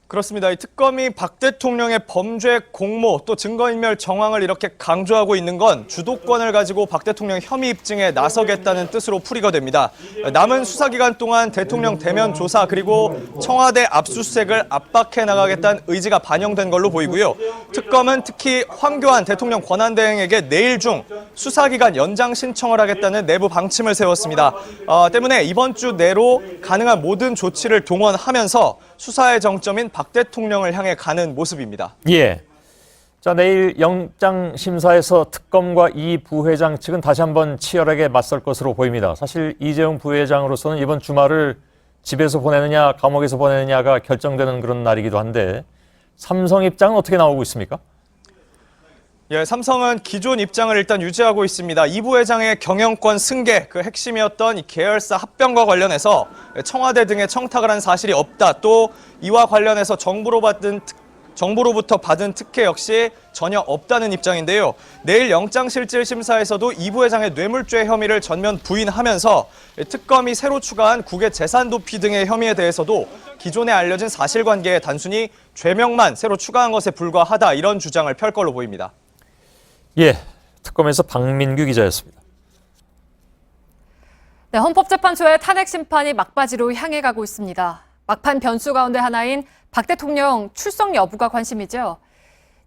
그렇습니다. 이 특검이 박 대통령의 범죄 공모 또 증거인멸 정황을 이렇게 강조하고 있는 건 주도권을 가지고 박 대통령 혐의 입증에 나서겠다는 뜻으로 풀이가 됩니다. 남은 수사기간 동안 대통령 대면 조사 그리고 청와대 압수수색을 압박해 나가겠다는 의지가 반영된 걸로 보이고요. 특검은 특히 황교안 대통령 권한대행에게 내일 중 수사기간 연장 신청을 하겠다는 내부 방침을 세웠습니다. 때문에 이번 주 내로 가능한 모든 조치를 동원하면서 수사의 정점인 박 대통령을 향해 가는 모습입니다. 예. 자, 내일 영장심사에서 특검과 이 부회장 측은 다시 한번 치열하게 맞설 것으로 보입니다. 사실 이재용 부회장으로서는 이번 주말을 집에서 보내느냐 감옥에서 보내느냐가 결정되는 그런 날이기도 한데 삼성 입장은 어떻게 나오고 있습니까? 예, 삼성은 기존 입장을 일단 유지하고 있습니다. 이 부회장의 경영권 승계, 그 핵심이었던 이 계열사 합병과 관련해서 청와대 등에 청탁을 한 사실이 없다. 또 이와 관련해서 정부로부터 받은 특혜 역시 전혀 없다는 입장인데요. 내일 영장실질심사에서도 이 부회장의 뇌물죄 혐의를 전면 부인하면서 특검이 새로 추가한 국외 재산 도피 등의 혐의에 대해서도 기존에 알려진 사실관계에 단순히 죄명만 새로 추가한 것에 불과하다, 이런 주장을 펼 걸로 보입니다. 예, 특검에서 박민규 기자였습니다. 네, 헌법재판소의 탄핵 심판이 막바지로 향해 가고 있습니다. 막판 변수 가운데 하나인 박 대통령 출석 여부가 관심이죠.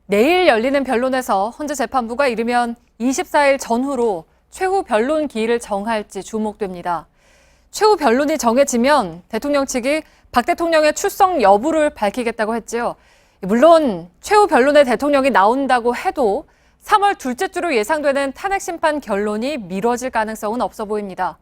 내일 열리는 변론에서 헌재 재판부가 이르면 24일 전후로 최후 변론 기일을 정할지 주목됩니다. 최후 변론이 정해지면 대통령 측이 박 대통령의 출석 여부를 밝히겠다고 했지요. 물론 최후 변론에 대통령이 나온다고 해도 3월 둘째 주로 예상되는 탄핵 심판 결론이 미뤄질 가능성은 없어 보입니다.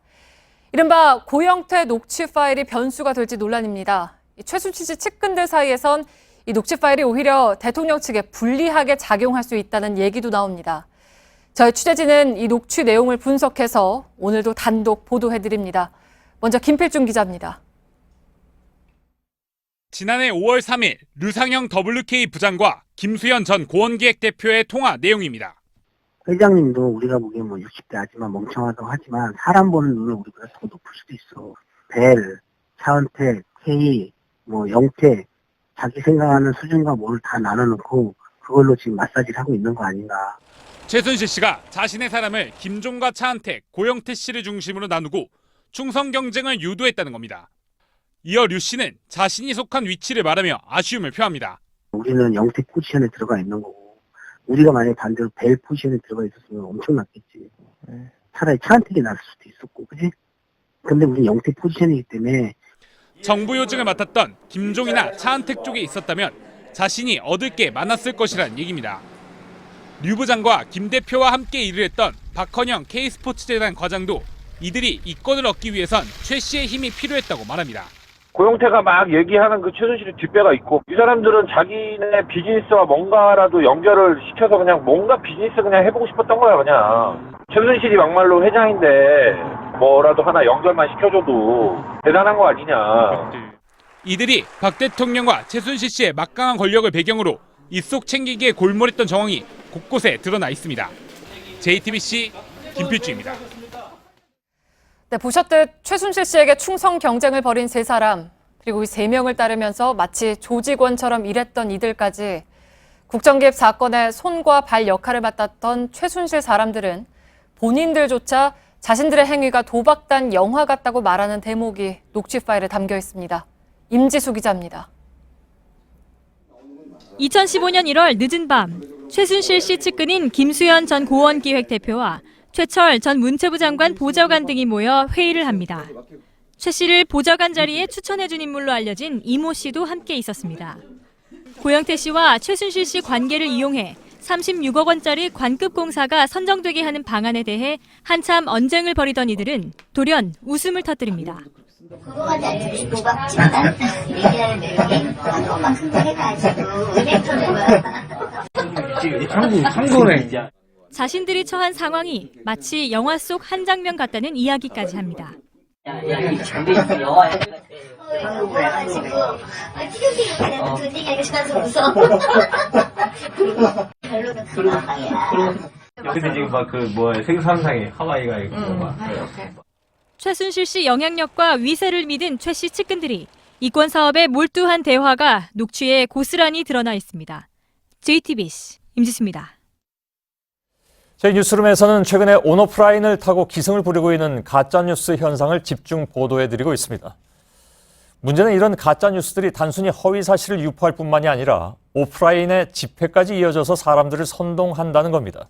이른바 고영태 녹취 파일이 변수가 될지 논란입니다. 최순실 씨 측근들 사이에선 이 녹취 파일이 오히려 대통령 측에 불리하게 작용할 수 있다는 얘기도 나옵니다. 저희 취재진은 이 녹취 내용을 분석해서 오늘도 단독 보도해드립니다. 먼저 김필중 기자입니다. 지난해 5월 3일 류상영 WK 부장과 김수현 전 고원기획 대표의 통화 내용입니다. 회장님도 우리가 보기엔 60대 아지만 멍청하다고 하지만 사람 보는 눈은 우리보다 더 높을 수도 있어. 벨, 차은택, K, 영태, 자기 생각하는 수준과 뭐를 다 나눠놓고 그걸로 지금 마사지를 하고 있는 거 아닌가. 최순실 씨가 자신의 사람을 김종과 차은택, 고영태 씨를 중심으로 나누고 충성 경쟁을 유도했다는 겁니다. 이어 류 씨는 자신이 속한 위치를 말하며 아쉬움을 표합니다. 우리는 영택 포지션에 들어가 있는 거고 우리가 만약에 반대로 벨 포지션에 들어가 있었으면 엄청났겠지. 차라리 차은택이 났을 수도 있었고, 그지? 근데 우리 영택 포지션이기 때문에 정부 요직을 맡았던 김종이나 차은택 쪽에 있었다면 자신이 얻을 게 많았을 것이란 얘기입니다. 류 부장과 김 대표와 함께 일을 했던 박헌영 K스포츠재단 과장도 이들이 이권을 얻기 위해선 최 씨의 힘이 필요했다고 말합니다. 고영태가 막 얘기하는 그 최순실의 뒷배가 있고 이 사람들은 자기네 비즈니스와 뭔가라도 연결을 시켜서 그냥 뭔가 비즈니스 그냥 해보고 싶었던 거야 그냥. 최순실이 막말로 회장인데 뭐라도 하나 연결만 시켜줘도 대단한 거 아니냐. 이들이 박 대통령과 최순실 씨의 막강한 권력을 배경으로 입속 챙기기에 골몰했던 정황이 곳곳에 드러나 있습니다. JTBC 김필주입니다. 네, 보셨듯 최순실 씨에게 충성 경쟁을 벌인 세 사람, 그리고 이 세 명을 따르면서 마치 조직원처럼 일했던 이들까지 국정기획 사건의 손과 발 역할을 맡았던 최순실 사람들은 본인들조차 자신들의 행위가 도박단 영화 같다고 말하는 대목이 녹취 파일에 담겨 있습니다. 임지수 기자입니다. 2015년 1월 늦은 밤 최순실 씨 측근인 김수현 전 고원기획대표와 최철 전 문체부 장관 보좌관 등이 모여 회의를 합니다. 최 씨를 보좌관 자리에 추천해준 인물로 알려진 이모 씨도 함께 있었습니다. 고영태 씨와 최순실 씨 관계를 이용해 36억 원짜리 관급 공사가 선정되게 하는 방안에 대해 한참 언쟁을 벌이던 이들은 돌연 웃음을 터뜨립니다. 궁금하지 않죠? 도박 집단 얘기하는 내용이 한국만큼 해가지고 이벤트를 자신들이 처한 상황이 마치 영화 속 한 장면 같다는 이야기까지 합니다. 근데 지금 막 생산상에 하와이가 있고 막. 최순실 씨 영향력과 위세를 믿은 최 씨 측근들이 이권 사업에 몰두한 대화가 녹취에 고스란히 드러나 있습니다. JTBC 임지수입니다. 저희 뉴스룸에서는 최근에 온오프라인을 타고 기승을 부리고 있는 가짜뉴스 현상을 집중 보도해드리고 있습니다. 문제는 이런 가짜뉴스들이 단순히 허위 사실을 유포할 뿐만이 아니라 오프라인의 집회까지 이어져서 사람들을 선동한다는 겁니다.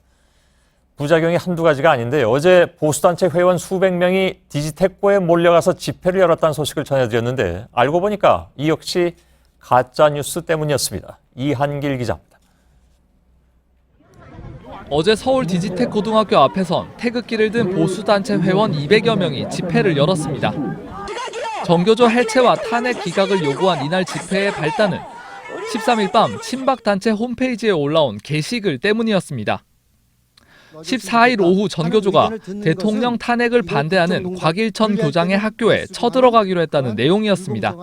부작용이 한두 가지가 아닌데요. 어제 보수단체 회원 수백 명이 디지택고에 몰려가서 집회를 열었다는 소식을 전해드렸는데 알고 보니까 이 역시 가짜뉴스 때문이었습니다. 이한길 기자입니다. 어제 서울 디지텍 고등학교 앞에선 태극기를 든 보수단체 회원 200여 명이 집회를 열었습니다. 정교조 해체와 탄핵 기각을 요구한 이날 집회의 발단은 13일 밤 친박단체 홈페이지에 올라온 게시글 때문이었습니다. 14일 오후 전교조가 대통령 탄핵을 반대하는 곽일천 교장의 학교에 쳐들어가기로 했다는 내용이었습니다.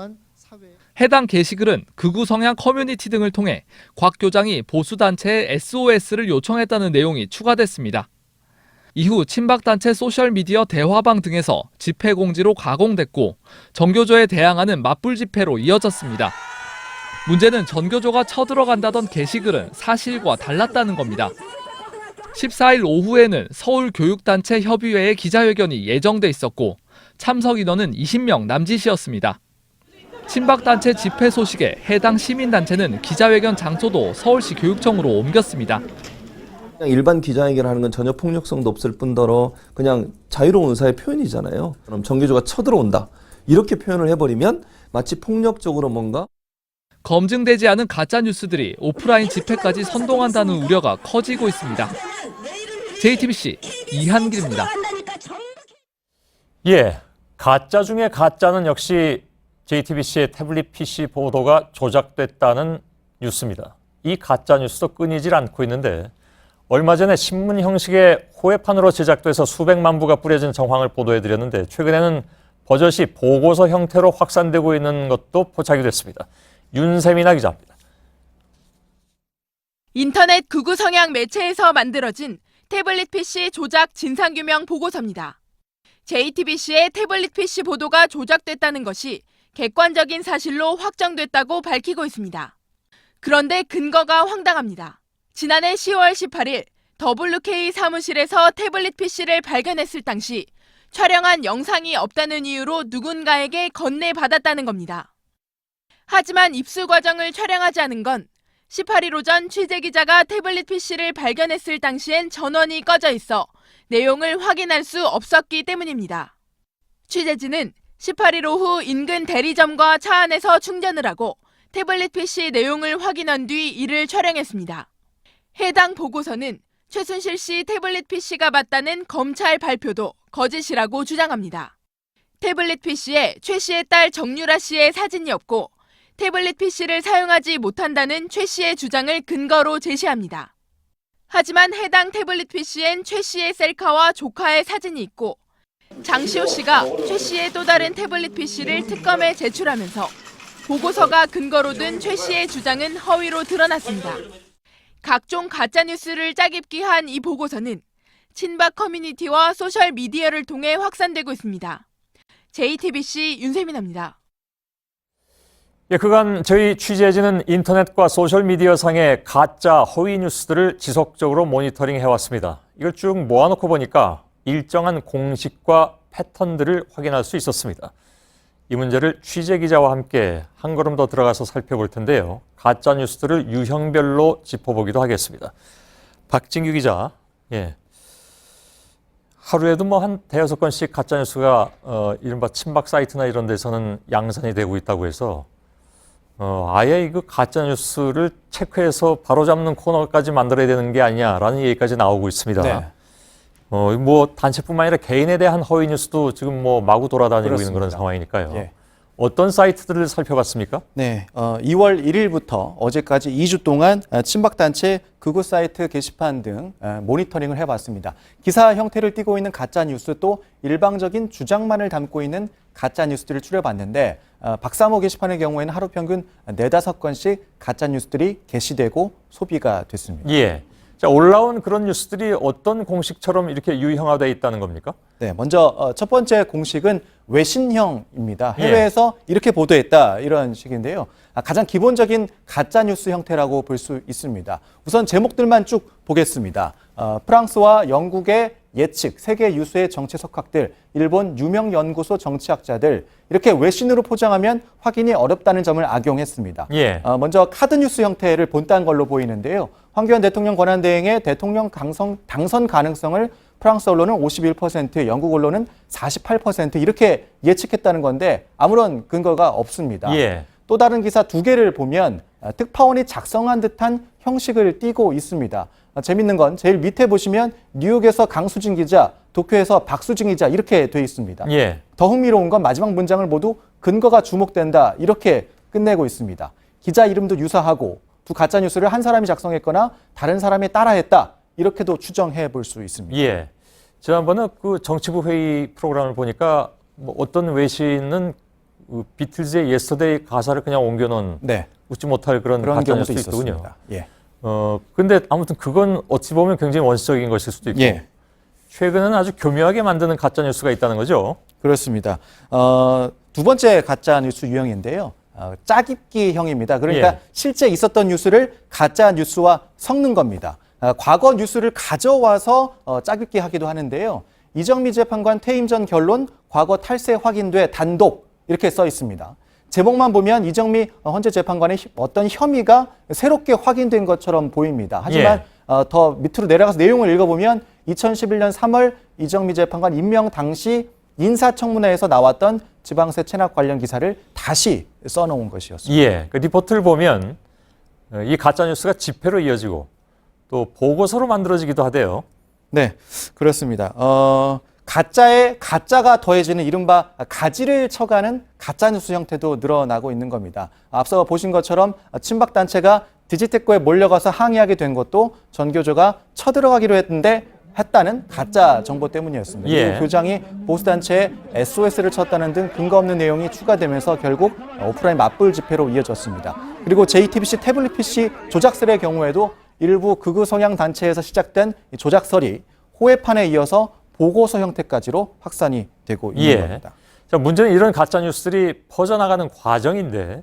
해당 게시글은 극우 성향 커뮤니티 등을 통해 곽 교장이 보수단체에 SOS를 요청했다는 내용이 추가됐습니다. 이후 친박단체 소셜미디어 대화방 등에서 집회 공지로 가공됐고 전교조에 대항하는 맞불 집회로 이어졌습니다. 문제는 전교조가 쳐들어간다던 게시글은 사실과 달랐다는 겁니다. 14일 오후에는 서울교육단체 협의회의 기자회견이 예정돼 있었고 참석 인원은 20명 남짓이었습니다. 친박단체 집회 소식에 해당 시민단체는 기자회견 장소도 서울시 교육청으로 옮겼습니다. 그냥 일반 기자회견을 하는 건 전혀 폭력성도 없을 뿐더러 그냥 자유로운 의사의 표현이잖아요. 그럼 정교조가 쳐들어온다. 이렇게 표현을 해버리면 마치 폭력적으로 뭔가 검증되지 않은 가짜뉴스들이 오프라인 집회까지 선동한다는 우려가 커지고 있습니다. JTBC 이한길입니다. 예, 가짜 중에 가짜는 역시 JTBC의 태블릿 PC 보도가 조작됐다는 뉴스입니다. 이 가짜 뉴스도 끊이질 않고 있는데 얼마 전에 신문 형식의 호외판으로 제작돼서 수백만 부가 뿌려진 정황을 보도해드렸는데 최근에는 버젓이 보고서 형태로 확산되고 있는 것도 포착이 됐습니다. 윤세민아 기자입니다. 인터넷 극우 성향 매체에서 만들어진 태블릿 PC 조작 진상규명 보고서입니다. JTBC의 태블릿 PC 보도가 조작됐다는 것이 객관적인 사실로 확정됐다고 밝히고 있습니다. 그런데 근거가 황당합니다. 지난해 10월 18일 WK 사무실에서 태블릿 PC를 발견했을 당시 촬영한 영상이 없다는 이유로 누군가에게 건네받았다는 겁니다. 하지만 입수 과정을 촬영하지 않은 건 18일 오전 취재기자가 태블릿 PC를 발견했을 당시엔 전원이 꺼져 있어 내용을 확인할 수 없었기 때문입니다. 취재진은 18일 오후 인근 대리점과 차 안에서 충전을 하고 태블릿 PC 내용을 확인한 뒤 이를 촬영했습니다. 해당 보고서는 최순실 씨 태블릿 PC가 맞다는 검찰 발표도 거짓이라고 주장합니다. 태블릿 PC에 최 씨의 딸 정유라 씨의 사진이 없고 태블릿 PC를 사용하지 못한다는 최 씨의 주장을 근거로 제시합니다. 하지만 해당 태블릿 PC엔 최 씨의 셀카와 조카의 사진이 있고 장시호 씨가 최 씨의 또 다른 태블릿 PC를 특검에 제출하면서 보고서가 근거로 든 최 씨의 주장은 허위로 드러났습니다. 각종 가짜뉴스를 짜깁기 한 이 보고서는 친박 커뮤니티와 소셜미디어를 통해 확산되고 있습니다. JTBC 윤세민입니다. 예, 그간 저희 취재진은 인터넷과 소셜미디어 상의 가짜 허위 뉴스들을 지속적으로 모니터링 해왔습니다. 이걸 쭉 모아놓고 보니까 일정한 공식과 패턴들을 확인할 수 있었습니다. 이 문제를 취재기자와 함께 한 걸음 더 들어가서 살펴볼 텐데요. 가짜 뉴스들을 유형별로 짚어보기도 하겠습니다. 박진규 기자, 예. 하루에도 뭐 한 대여섯 건씩 가짜 뉴스가 이른바 친박 사이트나 이런 데서는 양산이 되고 있다고 해서 아예 이거 가짜 뉴스를 체크해서 바로잡는 코너까지 만들어야 되는 게 아니냐라는 얘기까지 나오고 있습니다. 네. 뭐 단체뿐만 아니라 개인에 대한 허위 뉴스도 지금 뭐 마구 돌아다니고 그렇습니다. 있는 그런 상황이니까요. 예. 어떤 사이트들을 살펴봤습니까? 네, 2월 1일부터 어제까지 2주 동안 친박단체 극우 사이트 게시판 등 모니터링을 해봤습니다. 기사 형태를 띠고 있는 가짜 뉴스 또 일방적인 주장만을 담고 있는 가짜 뉴스들을 추려봤는데 박사모 게시판의 경우에는 하루 평균 4-5건씩 가짜 뉴스들이 게시되고 소비가 됐습니다. 예. 자, 올라온 그런 뉴스들이 어떤 공식처럼 이렇게 유형화되어 있다는 겁니까? 네, 먼저 첫 번째 공식은 외신형입니다. 해외에서 이렇게 보도했다 이런 식인데요. 가장 기본적인 가짜 뉴스 형태라고 볼 수 있습니다. 우선 제목들만 쭉 보겠습니다. 프랑스와 영국의 예측, 세계 유수의 정치 석학들, 일본 유명 연구소 정치학자들 이렇게 외신으로 포장하면 확인이 어렵다는 점을 악용했습니다. 예. 먼저 카드 뉴스 형태를 본딴 걸로 보이는데요. 황교안 대통령 권한대행의 대통령 당선 가능성을 프랑스 언론은 51%, 영국 언론은 48% 이렇게 예측했다는 건데 아무런 근거가 없습니다. 예. 또 다른 기사 2개를 보면 특파원이 작성한 듯한 형식을 띠고 있습니다. 재밌는 건 제일 밑에 보시면 뉴욕에서 강수진 기자, 도쿄에서 박수진 기자 이렇게 돼 있습니다. 예. 더 흥미로운 건 마지막 문장을 모두 근거가 주목된다 이렇게 끝내고 있습니다. 기자 이름도 유사하고 두 가짜 뉴스를 한 사람이 작성했거나 다른 사람이 따라했다 이렇게도 추정해 볼 수 있습니다. 예. 지난번에 그 정치부 회의 프로그램을 보니까 뭐 어떤 외신은 그 비틀즈의 예스터데이 가사를 그냥 옮겨놓은 웃지 못할 그런 가짜 경우도 뉴스도 있더군요. 있었습니다. 예. 근데 아무튼 그건 어찌 보면 굉장히 원시적인 것일 수도 있고 예. 최근에는 아주 교묘하게 만드는 가짜 뉴스가 있다는 거죠. 그렇습니다. 두 번째 가짜 뉴스 유형인데요. 짜깁기형입니다. 그러니까 예. 실제 있었던 뉴스를 가짜 뉴스와 섞는 겁니다. 과거 뉴스를 가져와서 짜깁기 하기도 하는데요. 이정미 재판관 퇴임 전 결론 과거 탈세 확인돼 단독 이렇게 써 있습니다. 제목만 보면 이정미 헌재 재판관의 어떤 혐의가 새롭게 확인된 것처럼 보입니다. 하지만 더 밑으로 내려가서 내용을 읽어보면 2011년 3월 이정미 재판관 임명 당시 인사청문회에서 나왔던 지방세 체납 관련 기사를 다시 써놓은 것이었습니다. 예, 그 리포트를 보면 이 가짜 뉴스가 집회로 이어지고 또 보고서로 만들어지기도 하대요. 네, 그렇습니다. 가짜에 가짜가 더해지는 이른바 가지를 쳐가는 가짜뉴스 형태도 늘어나고 있는 겁니다. 앞서 보신 것처럼 친박단체가 디지테코에 몰려가서 항의하게 된 것도 전교조가 쳐들어가기로 했다는 가짜 정보 때문이었습니다. 예. 그리고 교장이 보수단체에 SOS를 쳤다는 등 근거 없는 내용이 추가되면서 결국 오프라인 맞불 집회로 이어졌습니다. 그리고 JTBC 태블릿 PC 조작설의 경우에도 일부 극우 성향 단체에서 시작된 조작설이 호해판에 이어서 보고서 형태까지로 확산이 되고 있는 겁니다. 자, 문제는 이런 가짜 뉴스들이 퍼져나가는 과정인데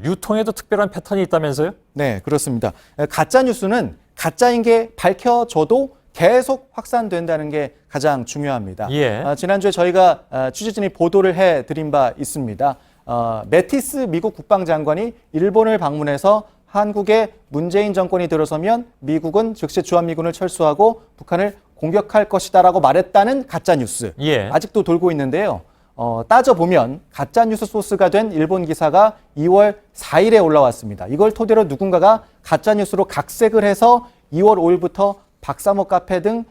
유통에도 특별한 패턴이 있다면서요? 네, 그렇습니다. 가짜 뉴스는 가짜인 게 밝혀져도 계속 확산된다는 게 가장 중요합니다. 지난주에 저희가 취재진이 보도를 해드린 바 있습니다. 매티스 미국 국방장관이 일본을 방문해서 한국에 문재인 정권이 들어서면 미국은 즉시 주한미군을 철수하고 북한을 공격할 것이다라고 말했다는 가짜뉴스. 예. 아직도 돌고 있는데요. 따져보면 가짜뉴스 소스가 된 일본 기사가 2월 4일에 올라왔습니다. 이걸 토대로 누군가가 가짜뉴스로 각색을 해서 2월 5일부터 박사모 카페 등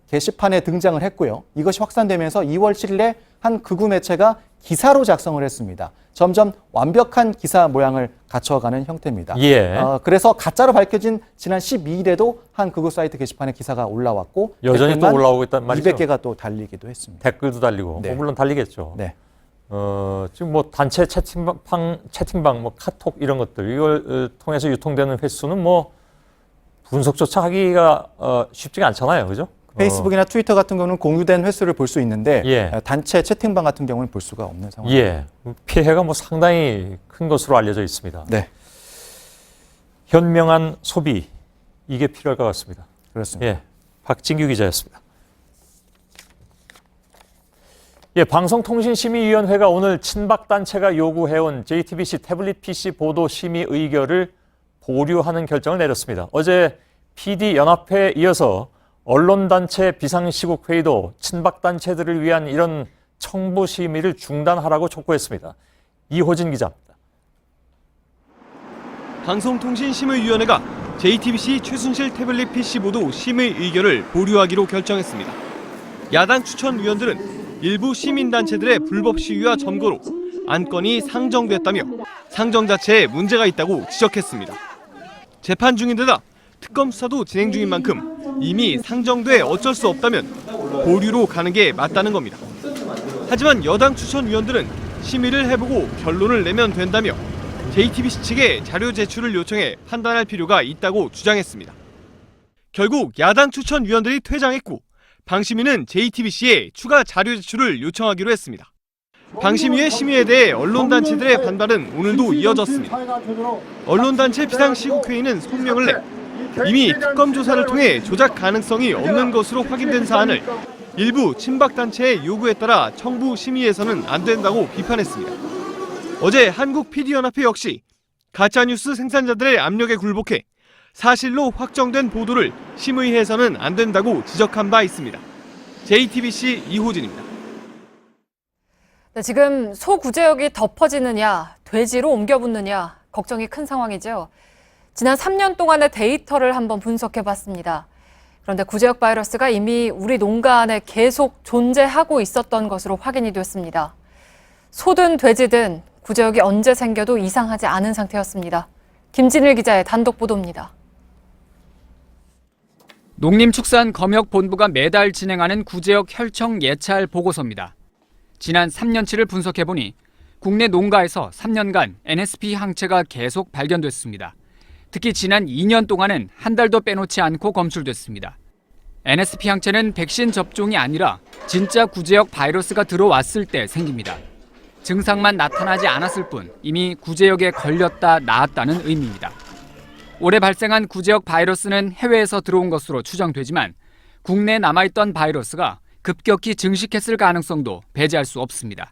게시판에 등장을 했고요. 이것이 확산되면서 2월 7일에 한 극우 매체가 기사로 작성을 했습니다. 점점 완벽한 기사 모양을 갖춰가는 형태입니다. 예. 그래서 가짜로 밝혀진 지난 12일에도 한 극우 사이트 게시판에 기사가 올라왔고 여전히 또 올라오고 있단 말이죠. 200개가 또 달리기도 했습니다. 댓글도 달리고 네. 물론 달리겠죠. 네. 지금 뭐 단체 채팅방, 뭐 카톡 이런 것들 이걸 통해서 유통되는 횟수는 뭐 분석조차 하기가 쉽지가 않잖아요, 그죠? 페이스북이나 트위터 같은 경우는 공유된 횟수를 볼 수 있는데 예. 단체 채팅방 같은 경우는 볼 수가 없는 상황입니다. 예, 피해가 뭐 상당히 큰 것으로 알려져 있습니다. 네, 현명한 소비 이게 필요할 것 같습니다. 그렇습니다. 예, 박진규 기자였습니다. 예, 방송통신심의위원회가 오늘 친박단체가 요구해온 JTBC 태블릿 PC 보도 심의 의결을 보류하는 결정을 내렸습니다. 어제 PD연합회에 이어서 언론단체 비상시국회의도 친박단체들을 위한 이런 청부 심의를 중단하라고 촉구했습니다. 이호진 기자입니다. 방송통신심의위원회가 JTBC 최순실 태블릿 PC 보도 심의 의결을 보류하기로 결정했습니다. 야당 추천위원들은 일부 시민단체들의 불법 시위와 점거로 안건이 상정됐다며 상정 자체에 문제가 있다고 지적했습니다. 재판 중인데다 특검 수사도 진행 중인 만큼 이미 상정돼 어쩔 수 없다면 보류로 가는 게 맞다는 겁니다. 하지만 여당 추천위원들은 심의를 해보고 결론을 내면 된다며 JTBC 측에 자료 제출을 요청해 판단할 필요가 있다고 주장했습니다. 결국 야당 추천위원들이 퇴장했고 방심위는 JTBC에 추가 자료 제출을 요청하기로 했습니다. 방심위의 심의에 대해 언론단체들의 반발은 오늘도 이어졌습니다. 언론단체 비상시국회의는 성명을 내 이미 특검 조사를 통해 조작 가능성이 없는 것으로 확인된 사안을 일부 친박단체의 요구에 따라 청부 심의해서는 안 된다고 비판했습니다. 어제 한국PD연합회 역시 가짜뉴스 생산자들의 압력에 굴복해 사실로 확정된 보도를 심의해서는 안 된다고 지적한 바 있습니다. JTBC 이호진입니다. 네, 지금 소구제역이 덮어지느냐, 돼지로 옮겨붙느냐 걱정이 큰 상황이죠. 지난 3년 동안의 데이터를 한번 분석해봤습니다. 그런데 구제역 바이러스가 이미 우리 농가 안에 계속 존재하고 있었던 것으로 확인이 됐습니다. 소든 돼지든 구제역이 언제 생겨도 이상하지 않은 상태였습니다. 김진일 기자의 단독 보도입니다. 농림축산검역본부가 매달 진행하는 구제역 혈청 예찰 보고서입니다. 지난 3년치를 분석해보니 국내 농가에서 3년간 NSP 항체가 계속 발견됐습니다. 특히 지난 2년 동안은 한 달도 빼놓지 않고 검출됐습니다. NSP 항체는 백신 접종이 아니라 진짜 구제역 바이러스가 들어왔을 때 생깁니다. 증상만 나타나지 않았을 뿐 이미 구제역에 걸렸다 나았다는 의미입니다. 올해 발생한 구제역 바이러스는 해외에서 들어온 것으로 추정되지만 국내에 남아있던 바이러스가 급격히 증식했을 가능성도 배제할 수 없습니다.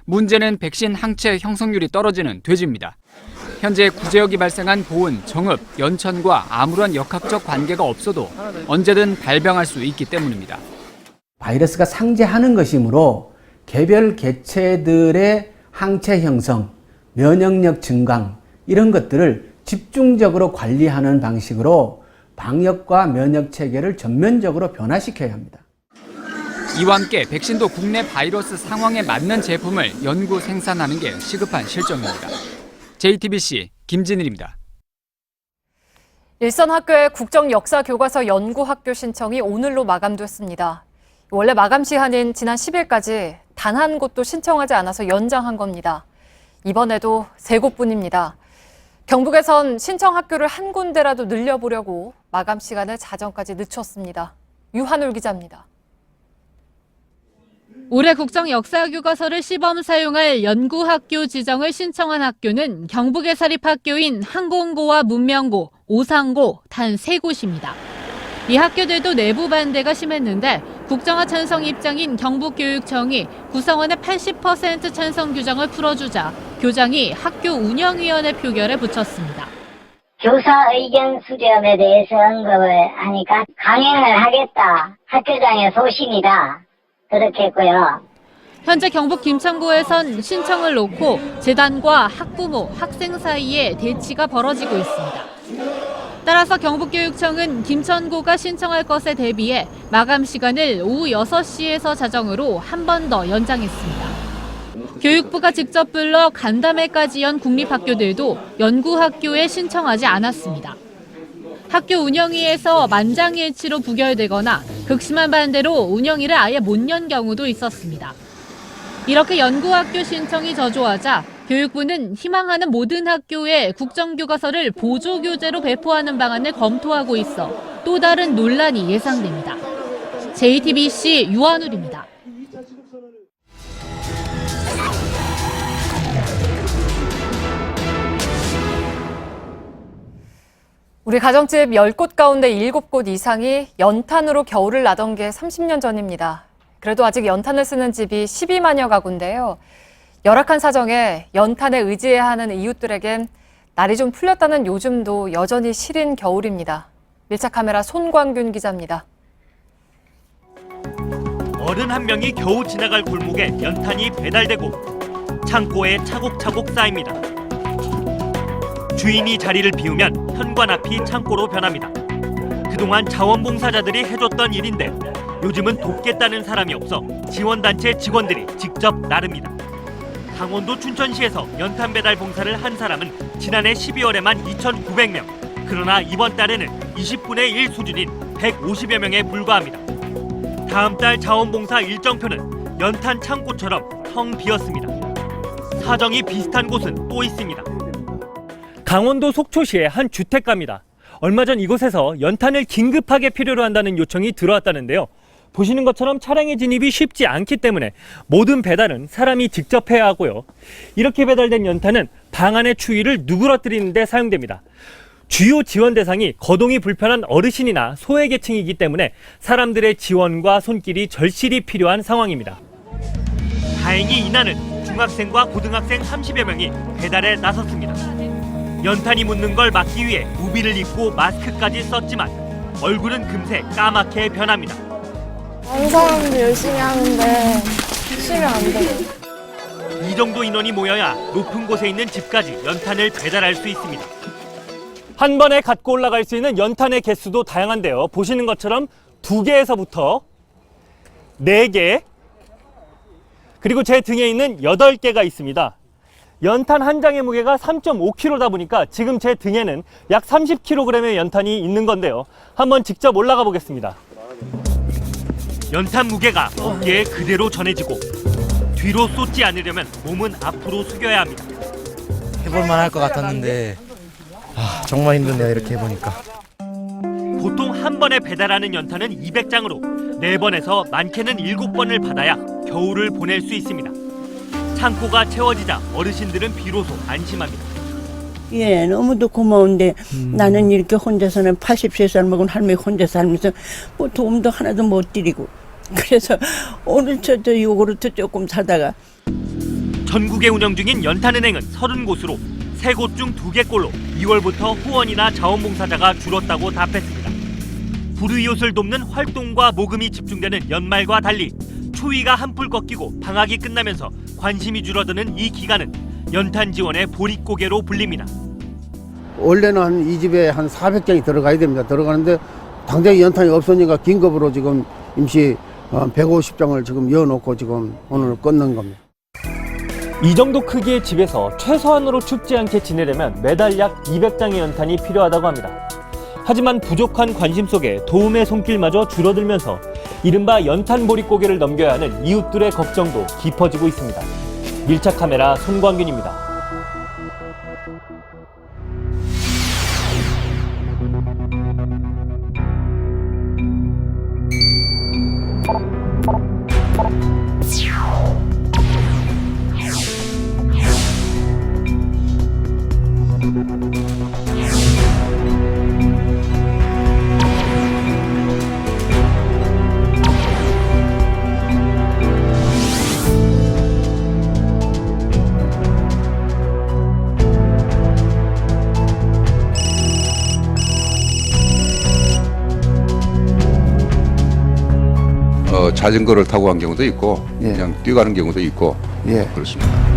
문제는 백신 항체 형성률이 떨어지는 돼지입니다. 현재 구제역이 발생한 보은, 정읍, 연천과 아무런 역학적 관계가 없어도 언제든 발병할 수 있기 때문입니다. 바이러스가 상재하는 것이므로 개별 개체들의 항체 형성, 면역력 증강 이런 것들을 집중적으로 관리하는 방식으로 방역과 면역 체계를 전면적으로 변화시켜야 합니다. 이와 함께 백신도 국내 바이러스 상황에 맞는 제품을 연구 생산하는 게 시급한 실정입니다. JTBC 김진일입니다. 일선 학교의 국정역사교과서 연구학교 신청이 오늘로 마감됐습니다. 원래 마감 시한인 지난 10일까지 단 한 곳도 신청하지 않아서 연장한 겁니다. 이번에도 3곳뿐입니다. 경북에선 신청 학교를 한 군데라도 늘려보려고 마감 시간을 자정까지 늦췄습니다. 유한울 기자입니다. 올해 국정역사교과서를 시범 사용할 연구학교 지정을 신청한 학교는 경북의 사립학교인 항공고와 문명고, 오상고 단 3곳입니다. 이 학교들도 내부 반대가 심했는데 국정화 찬성 입장인 경북교육청이 구성원의 80% 찬성 규정을 풀어주자 교장이 학교 운영위원회 표결에 붙였습니다. 교사 의견 수렴에 대해서 언급을 하니까 강행을 하겠다. 학교장의 소신이다. 그렇게 했고요. 현재 경북 김천구에선 신청을 놓고 재단과 학부모, 학생 사이에 대치가 벌어지고 있습니다. 따라서 경북교육청은 김천구가 신청할 것에 대비해 마감 시간을 오후 6시에서 자정으로 한 번 더 연장했습니다. 교육부가 직접 불러 간담회까지 연 국립학교들도 연구학교에 신청하지 않았습니다. 학교 운영위에서 만장일치로 부결되거나 극심한 반대로 운영위를 아예 못 연 경우도 있었습니다. 이렇게 연구학교 신청이 저조하자 교육부는 희망하는 모든 학교에 국정교과서를 보조교재로 배포하는 방안을 검토하고 있어 또 다른 논란이 예상됩니다. JTBC 유한울입니다. 우리 가정집 10곳 가운데 7곳 이상이 연탄으로 겨울을 나던 게 30년 전입니다. 그래도 아직 연탄을 쓰는 집이 12만여 가구인데요. 열악한 사정에 연탄에 의지해야 하는 이웃들에겐 날이 좀 풀렸다는 요즘도 여전히 시린 겨울입니다. 밀착 카메라 손광균 기자입니다. 어른 한 명이 겨우 지나갈 골목에 연탄이 배달되고 창고에 차곡차곡 쌓입니다. 주인이 자리를 비우면 현관 앞이 창고로 변합니다. 그동안 자원봉사자들이 해줬던 일인데 요즘은 돕겠다는 사람이 없어 지원단체 직원들이 직접 나릅니다. 강원도 춘천시에서 연탄 배달 봉사를 한 사람은 지난해 12월에만 2,900명, 그러나 이번 달에는 20분의 1 수준인 150여 명에 불과합니다. 다음 달 자원봉사 일정표는 연탄 창고처럼 텅 비었습니다. 사정이 비슷한 곳은 또 있습니다. 강원도 속초시의 한 주택가입니다. 얼마 전 이곳에서 연탄을 긴급하게 필요로 한다는 요청이 들어왔다는데요. 보시는 것처럼 차량의 진입이 쉽지 않기 때문에 모든 배달은 사람이 직접 해야 하고요. 이렇게 배달된 연탄은 방 안의 추위를 누그러뜨리는 데 사용됩니다. 주요 지원 대상이 거동이 불편한 어르신이나 소외계층이기 때문에 사람들의 지원과 손길이 절실히 필요한 상황입니다. 다행히 이날은 중학생과 고등학생 30여 명이 배달에 나섰습니다. 연탄이 묻는 걸 막기 위해 우비를 입고 마스크까지 썼지만 얼굴은 금세 까맣게 변합니다. 다른 사람도 열심히 하는데 쉬면 안 돼. 이 정도 인원이 모여야 높은 곳에 있는 집까지 연탄을 배달할 수 있습니다. 한 번에 갖고 올라갈 수 있는 연탄의 개수도 다양한데요. 보시는 것처럼 2개에서부터 4개, 그리고 제 등에 있는 8개가 있습니다. 연탄 한 장의 무게가 3.5kg다 보니까 지금 제 등에는 약 30kg의 연탄이 있는 건데요. 한번 직접 올라가 보겠습니다. 연탄 무게가 어깨에 그대로 전해지고 뒤로 쏟지 않으려면 몸은 앞으로 숙여야 합니다. 해볼만 할 것 같았는데 정말 힘드네요, 이렇게 해보니까. 보통 한 번에 배달하는 연탄은 200장으로 4번에서 많게는 7번을 받아야 겨울을 보낼 수 있습니다. 창고가 채워지자 어르신들은 비로소 안심합니다. 예, 너무도 고마운데 나는 이렇게 혼자서는 83살 먹은 할머니 혼자 살면서 뭐 도움도 하나도 못 드리고 그래서 오늘 저 요구르트 조금 사다가. 전국에 운영 중인 연탄은행은 30곳으로 3곳 중 2개꼴로 2월부터 후원이나 자원봉사자가 줄었다고 답했습니다. 불우이웃을 돕는 활동과 모금이 집중되는 연말과 달리 추위가 한풀 꺾이고 방학이 끝나면서 관심이 줄어드는 이 기간은 연탄 지원의 보릿고개로 불립니다. 원래는 한 이 집에 한 400장이 들어가야 됩니다. 들어가는데 당장 연탄이 없으니까 긴급으로 지금 임시 150장을 지금 이어놓고 지금 오늘 끊는 겁니다. 이 정도 크기의 집에서 최소한으로 춥지 않게 지내려면 매달 약 200장의 연탄이 필요하다고 합니다. 하지만 부족한 관심 속에 도움의 손길마저 줄어들면서 이른바 연탄 보릿고개를 넘겨야 하는 이웃들의 걱정도 깊어지고 있습니다. 밀착 카메라 손광균입니다. 자전거를 타고 간 경우도 있고 그냥 뛰어가는 경우도 있고 그렇습니다.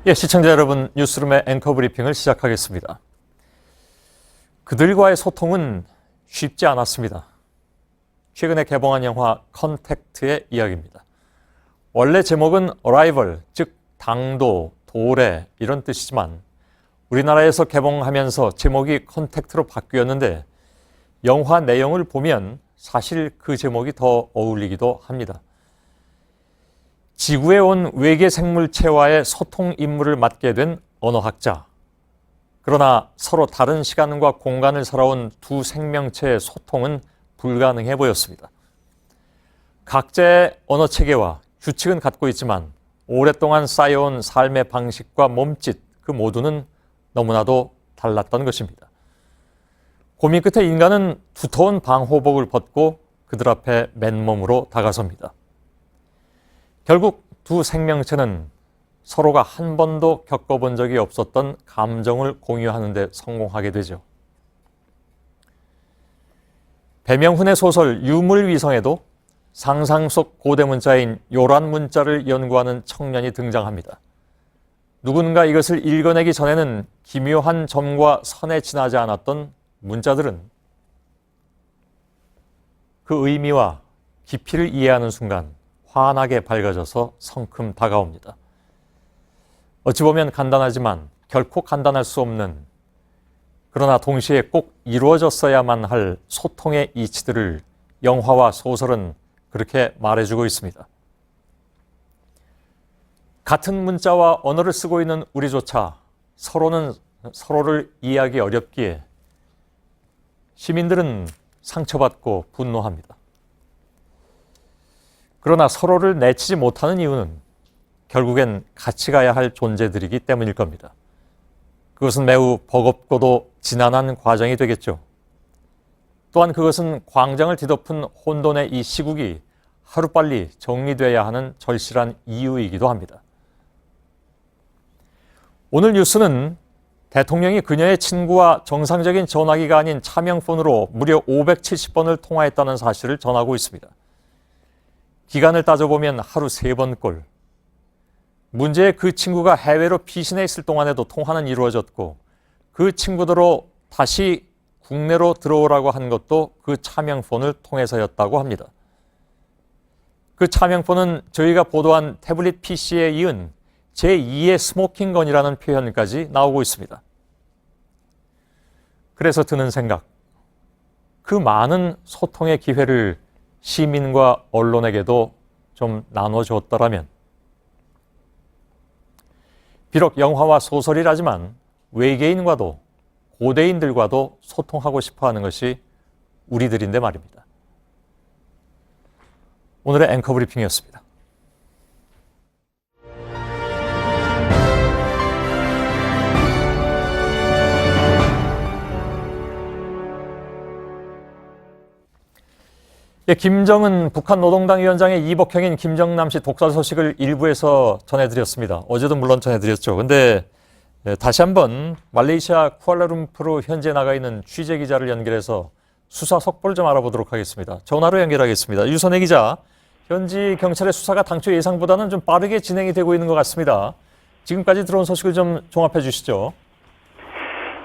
예, 시청자 여러분, 뉴스룸의 앵커 브리핑을 시작하겠습니다. 그들과의 소통은 쉽지 않았습니다. 최근에 개봉한 영화 컨택트의 이야기입니다. 원래 제목은 어라이벌, 즉 당도, 도래 이런 뜻이지만 우리나라에서 개봉하면서 제목이 컨택트로 바뀌었는데 영화 내용을 보면 사실 그 제목이 더 어울리기도 합니다. 지구에 온 외계 생물체와의 소통 임무를 맡게 된 언어학자. 그러나 서로 다른 시간과 공간을 살아온 두 생명체의 소통은 불가능해 보였습니다. 각자의 언어 체계와 규칙은 갖고 있지만 오랫동안 쌓여온 삶의 방식과 몸짓 그 모두는 너무나도 달랐던 것입니다. 고민 끝에 인간은 두터운 방호복을 벗고 그들 앞에 맨몸으로 다가섭니다. 결국 두 생명체는 서로가 한 번도 겪어본 적이 없었던 감정을 공유하는 데 성공하게 되죠. 배명훈의 소설 유물위성에도 상상 속 고대 문자인 요란 문자를 연구하는 청년이 등장합니다. 누군가 이것을 읽어내기 전에는 기묘한 점과 선에 지나지 않았던 문자들은 그 의미와 깊이를 이해하는 순간 환하게 밝아져서 성큼 다가옵니다. 어찌 보면 간단하지만 결코 간단할 수 없는, 그러나 동시에 꼭 이루어졌어야만 할 소통의 이치들을 영화와 소설은 그렇게 말해주고 있습니다. 같은 문자와 언어를 쓰고 있는 우리조차 서로는 서로를 이해하기 어렵기에 시민들은 상처받고 분노합니다. 그러나 서로를 내치지 못하는 이유는 결국엔 같이 가야 할 존재들이기 때문일 겁니다. 그것은 매우 버겁고도 지난한 과정이 되겠죠. 또한 그것은 광장을 뒤덮은 혼돈의 이 시국이 하루빨리 정리돼야 하는 절실한 이유이기도 합니다. 오늘 뉴스는 대통령이 그녀의 친구와 정상적인 전화기가 아닌 차명폰으로 무려 570번을 통화했다는 사실을 전하고 있습니다. 기간을 따져보면 하루 3번꼴. 문제의 그 친구가 해외로 피신해 있을 동안에도 통화는 이루어졌고 그 친구들로 다시 국내로 들어오라고 한 것도 그 차명폰을 통해서였다고 합니다. 그 차명폰은 저희가 보도한 태블릿 PC에 이은 제2의 스모킹건이라는 표현까지 나오고 있습니다. 그래서 드는 생각, 그 많은 소통의 기회를 시민과 언론에게도 좀 나눠줬더라면, 비록 영화와 소설이라지만 외계인과도 고대인들과도 소통하고 싶어하는 것이 우리들인데 말입니다. 오늘의 앵커 브리핑이었습니다. 예, 김정은 북한 노동당 위원장의 이복형인 김정남 씨 독살 소식을 일부에서 전해드렸습니다. 어제도 물론 전해드렸죠. 근데 다시 한번 말레이시아 쿠알라룸푸르 현지에 나가 있는 취재 기자를 연결해서 수사 속보를 좀 알아보도록 하겠습니다. 전화로 연결하겠습니다. 유선혜 기자, 현지 경찰의 수사가 당초 예상보다는 좀 빠르게 진행이 되고 있는 것 같습니다. 지금까지 들어온 소식을 좀 종합해 주시죠.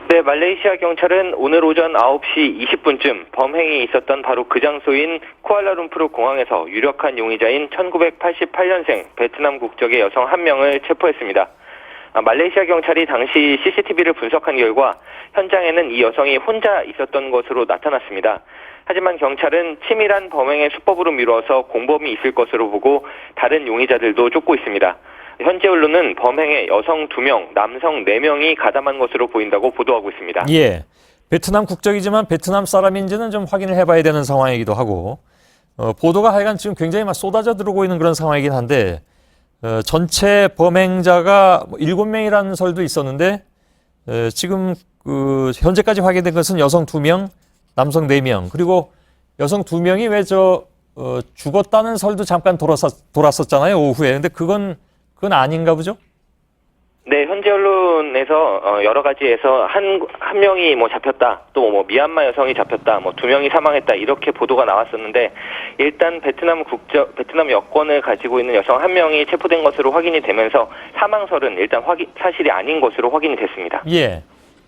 네, 말레이시아 경찰은 오늘 오전 9시 20분쯤 범행이 있었던 바로 그 장소인 쿠알라룸푸르 공항에서 유력한 용의자인 1988년생 베트남 국적의 여성 1명을 체포했습니다. 말레이시아 경찰이 당시 CCTV를 분석한 결과 현장에는 이 여성이 혼자 있었던 것으로 나타났습니다. 하지만 경찰은 치밀한 범행의 수법으로 미뤄서 공범이 있을 것으로 보고 다른 용의자들도 쫓고 있습니다. 현재 언론은 범행에 여성 2명, 남성 4명이 가담한 것으로 보인다고 보도하고 있습니다. 예. 베트남 국적이지만 베트남 사람인지는 좀 확인을 해봐야 되는 상황이기도 하고 보도가 하여간 지금 굉장히 막 쏟아져 들어오고 있는 그런 상황이긴 한데 전체 범행자가 7명이라는 설도 있었는데 지금 현재까지 확인된 것은 여성 2명, 남성 4명 그리고 여성 2명이 왜 죽었다는 설도 잠깐 돌았었잖아요, 오후에. 근데 그건 아닌가 보죠? 네, 현재 언론에서 여러 가지에서 한 명이 잡혔다, 또 미얀마 여성이 잡혔다, 2명이 사망했다 이렇게 보도가 나왔었는데 일단 베트남 여권을 가지고 있는 여성 1명이 체포된 것으로 확인이 되면서 사망설은 일단 사실이 아닌 것으로 확인이 됐습니다. 예.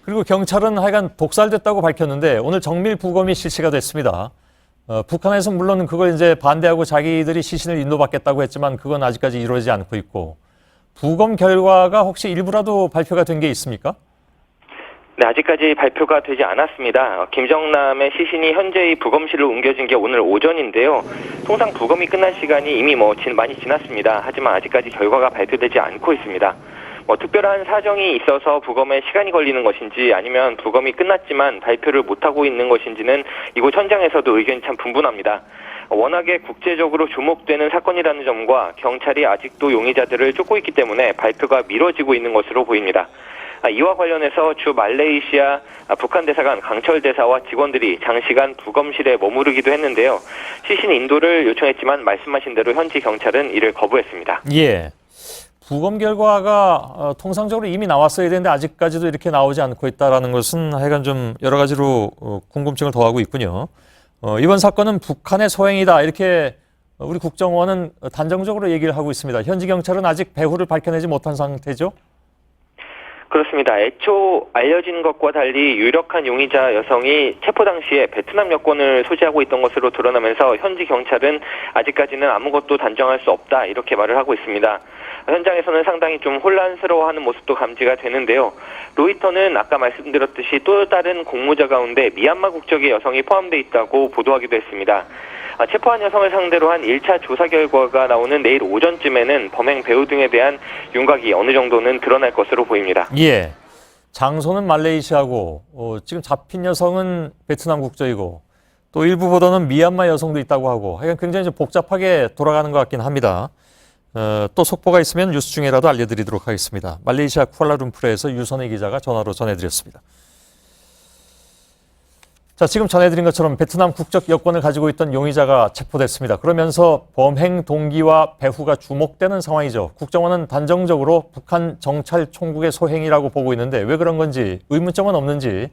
그리고 경찰은 하여간 독살됐다고 밝혔는데 오늘 정밀 부검이 실시가 됐습니다. 북한에서 물론 그걸 이제 반대하고 자기들이 시신을 인도받겠다고 했지만 그건 아직까지 이루어지지 않고 있고 부검 결과가 혹시 일부라도 발표가 된 게 있습니까? 네, 아직까지 발표가 되지 않았습니다. 김정남의 시신이 현재의 부검실로 옮겨진 게 오늘 오전인데요. 통상 부검이 끝날 시간이 이미 많이 지났습니다. 하지만 아직까지 결과가 발표되지 않고 있습니다. 특별한 사정이 있어서 부검에 시간이 걸리는 것인지 아니면 부검이 끝났지만 발표를 못하고 있는 것인지는 이곳 현장에서도 의견이 참 분분합니다. 워낙에 국제적으로 주목되는 사건이라는 점과 경찰이 아직도 용의자들을 쫓고 있기 때문에 발표가 미뤄지고 있는 것으로 보입니다. 이와 관련해서 주 말레이시아 북한 대사관 강철 대사와 직원들이 장시간 부검실에 머무르기도 했는데요. 시신 인도를 요청했지만 말씀하신 대로 현지 경찰은 이를 거부했습니다. 예. 부검 결과가 통상적으로 이미 나왔어야 되는데 아직까지도 이렇게 나오지 않고 있다는 것은 하여간 좀 여러 가지로 궁금증을 더하고 있군요. 이번 사건은 북한의 소행이다 이렇게 우리 국정원은 단정적으로 얘기를 하고 있습니다. 현지 경찰은 아직 배후를 밝혀내지 못한 상태죠? 그렇습니다. 애초 알려진 것과 달리 유력한 용의자 여성이 체포 당시에 베트남 여권을 소지하고 있던 것으로 드러나면서 현지 경찰은 아직까지는 아무것도 단정할 수 없다 이렇게 말을 하고 있습니다. 현장에서는 상당히 좀 혼란스러워하는 모습도 감지가 되는데요. 로이터는 아까 말씀드렸듯이 또 다른 공모자 가운데 미얀마 국적의 여성이 포함되어 있다고 보도하기도 했습니다. 체포한 여성을 상대로 한 1차 조사 결과가 나오는 내일 오전쯤에는 범행 배후 등에 대한 윤곽이 어느 정도는 드러날 것으로 보입니다. 예. 장소는 말레이시아고 지금 잡힌 여성은 베트남 국적이고 또 일부 보도는 미얀마 여성도 있다고 하고 하여간 굉장히 좀 복잡하게 돌아가는 것 같긴 합니다. 또 속보가 있으면 뉴스 중에라도 알려드리도록 하겠습니다. 말레이시아 쿠알라룸푸르에서 유선희 기자가 전화로 전해드렸습니다. 자, 지금 전해드린 것처럼 베트남 국적 여권을 가지고 있던 용의자가 체포됐습니다. 그러면서 범행 동기와 배후가 주목되는 상황이죠. 국정원은 단정적으로 북한 정찰 총국의 소행이라고 보고 있는데 왜 그런 건지 의문점은 없는지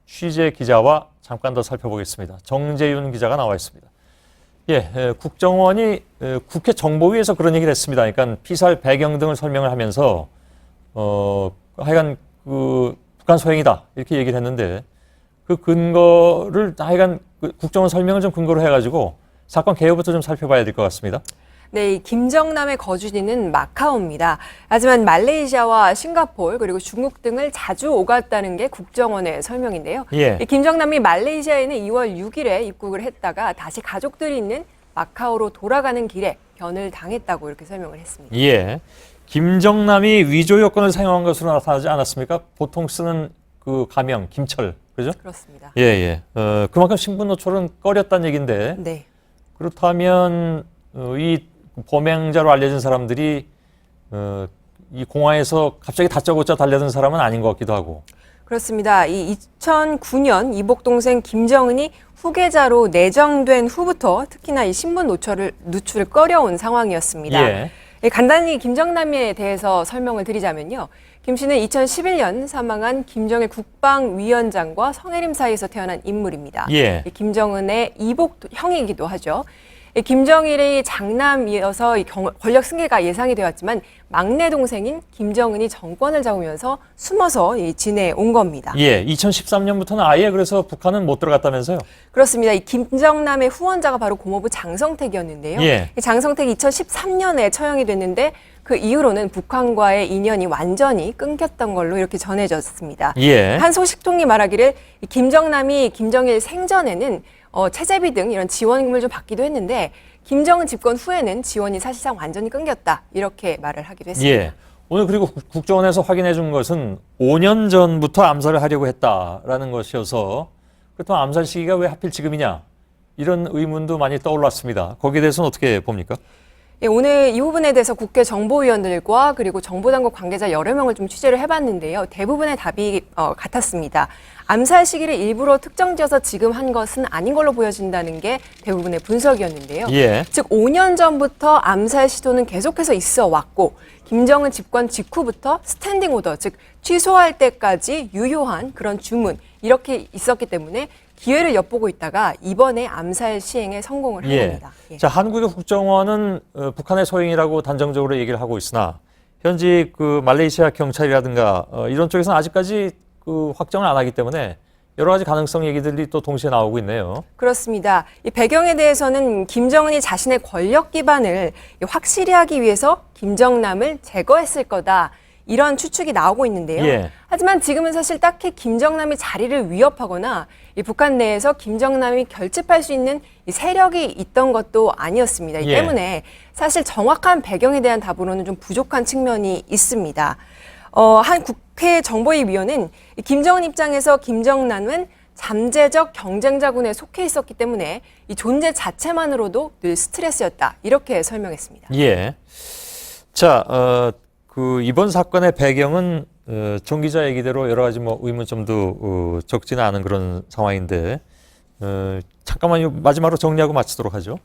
취재 기자와 잠깐 더 살펴보겠습니다. 정재윤 기자가 나와 있습니다. 예, 국정원이 국회 정보위에서 그런 얘기를 했습니다. 그러니까 피살 배경 등을 설명을 하면서 하여간 북한 소행이다 이렇게 얘기를 했는데 그 근거를 하여간 국정원 설명을 좀 근거로 해가지고 사건 개요부터 좀 살펴봐야 될 것 같습니다. 네, 이 김정남의 거주지는 마카오입니다. 하지만 말레이시아와 싱가포르 그리고 중국 등을 자주 오갔다는 게 국정원의 설명인데요. 예. 이 김정남이 말레이시아에는 2월 6일에 입국을 했다가 다시 가족들이 있는 마카오로 돌아가는 길에 변을 당했다고 이렇게 설명을 했습니다. 예, 김정남이 위조 여권을 사용한 것으로 나타나지 않았습니까? 보통 쓰는 그 가명 김철, 그죠? 그렇습니다. 예. 그만큼 신분 노출은 꺼렸다는 얘기인데. 네. 그렇다면 이 범행자로 알려진 사람들이 이 공항에서 갑자기 다짜고짜 달려든 사람은 아닌 것 같기도 하고. 그렇습니다. 이 2009년 이복 동생 김정은이 후계자로 내정된 후부터 특히나 이 신분 누출을 꺼려온 상황이었습니다. 예. 간단히 김정남에 대해서 설명을 드리자면요. 김 씨는 2011년 사망한 김정일 국방위원장과 성해림 사이에서 태어난 인물입니다. 예. 김정은의 이복 형이기도 하죠. 김정일의 장남이어서 권력 승계가 예상이 되었지만 막내 동생인 김정은이 정권을 잡으면서 숨어서 지내온 겁니다. 예, 2013년부터는 아예 그래서 북한은 못 들어갔다면서요? 그렇습니다. 이 김정남의 후원자가 바로 고모부 장성택이었는데요. 예. 장성택이 2013년에 처형이 됐는데 그 이후로는 북한과의 인연이 완전히 끊겼던 걸로 이렇게 전해졌습니다. 예. 한 소식통이 말하기를 김정남이 김정일 생전에는 체재비 등 이런 지원금을 좀 받기도 했는데 김정은 집권 후에는 지원이 사실상 완전히 끊겼다. 이렇게 말을 하기도 했습니다. 예. 오늘 그리고 국정원에서 확인해 준 것은 5년 전부터 암살을 하려고 했다라는 것이어서 그렇다면 암살 시기가 왜 하필 지금이냐 이런 의문도 많이 떠올랐습니다. 거기에 대해서는 어떻게 봅니까? 예, 오늘 이 부분에 대해서 국회 정보위원들과 그리고 정보당국 관계자 여러 명을 좀 취재를 해봤는데요. 대부분의 답이 같았습니다. 암살 시기를 일부러 특정지어서 지금 한 것은 아닌 걸로 보여진다는 게 대부분의 분석이었는데요. 예. 즉 5년 전부터 암살 시도는 계속해서 있어 왔고 김정은 집권 직후부터 스탠딩 오더, 즉 취소할 때까지 유효한 그런 주문 이렇게 있었기 때문에 기회를 엿보고 있다가 이번에 암살 시행에 성공을 한 겁니다. 예. 자, 한국의 국정원은 북한의 소행이라고 단정적으로 얘기를 하고 있으나 현지 그 말레이시아 경찰이라든가 이런 쪽에서는 아직까지 그 확정을 안 하기 때문에 여러 가지 가능성 얘기들이 또 동시에 나오고 있네요. 그렇습니다. 이 배경에 대해서는 김정은이 자신의 권력 기반을 확실히 하기 위해서 김정남을 제거했을 거다. 이런 추측이 나오고 있는데요. 예. 하지만 지금은 사실 딱히 김정남이 자리를 위협하거나 이 북한 내에서 김정남이 결집할 수 있는 이 세력이 있던 것도 아니었습니다. 이 예. 때문에 사실 정확한 배경에 대한 답으로는 좀 부족한 측면이 있습니다. 한 국회 정보위원은 김정은 입장에서 김정남은 잠재적 경쟁자군에 속해 있었기 때문에 이 존재 자체만으로도 늘 스트레스였다. 이렇게 설명했습니다. 예. 자, 그 이번 사건의 배경은 정 기자 얘기대로 여러 가지 뭐 의문점도 적지는 않은 그런 상황인데 잠깐만요. 마지막으로 정리하고 마치도록 하죠.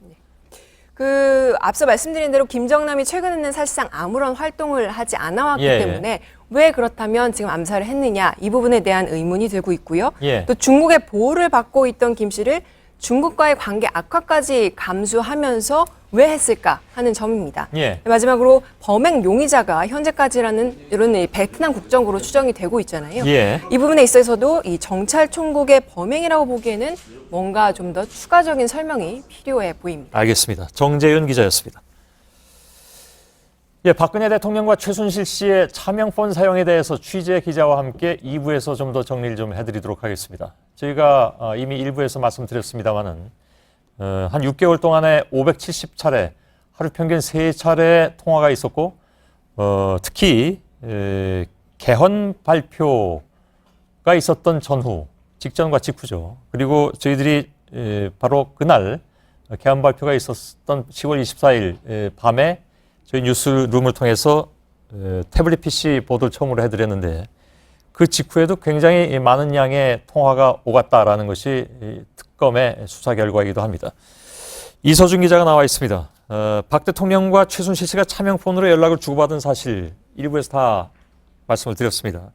그 앞서 말씀드린 대로 김정남이 최근에는 사실상 아무런 활동을 하지 않아 왔기 예. 때문에 왜 그렇다면 지금 암살을 했느냐 이 부분에 대한 의문이 들고 있고요. 예. 또 중국의 보호를 받고 있던 김 씨를 중국과의 관계 악화까지 감수하면서 왜 했을까 하는 점입니다. 예. 마지막으로 범행 용의자가 현재까지라는 이런 베트남 국적으로 추정이 되고 있잖아요. 예. 이 부분에 있어서도 이 정찰 총국의 범행이라고 보기에는 뭔가 좀 더 추가적인 설명이 필요해 보입니다. 알겠습니다. 정재윤 기자였습니다. 예, 박근혜 대통령과 최순실 씨의 차명폰 사용에 대해서 취재 기자와 함께 2부에서 좀 더 정리를 좀 해드리도록 하겠습니다. 저희가 이미 1부에서 말씀드렸습니다마는 한 6개월 동안에 570차례, 하루 평균 3차례 통화가 있었고 특히 개헌 발표가 있었던 전후, 직전과 직후죠. 그리고 저희들이 바로 그날 개헌 발표가 있었던 10월 24일 밤에 저희 뉴스룸을 통해서 태블릿 PC 보도를 처음으로 해드렸는데 그 직후에도 굉장히 많은 양의 통화가 오갔다라는 것이 특검의 수사 결과이기도 합니다. 이서준 기자가 나와 있습니다. 박 대통령과 최순실 씨가 차명폰으로 연락을 주고받은 사실 일부에서 다 말씀을 드렸습니다.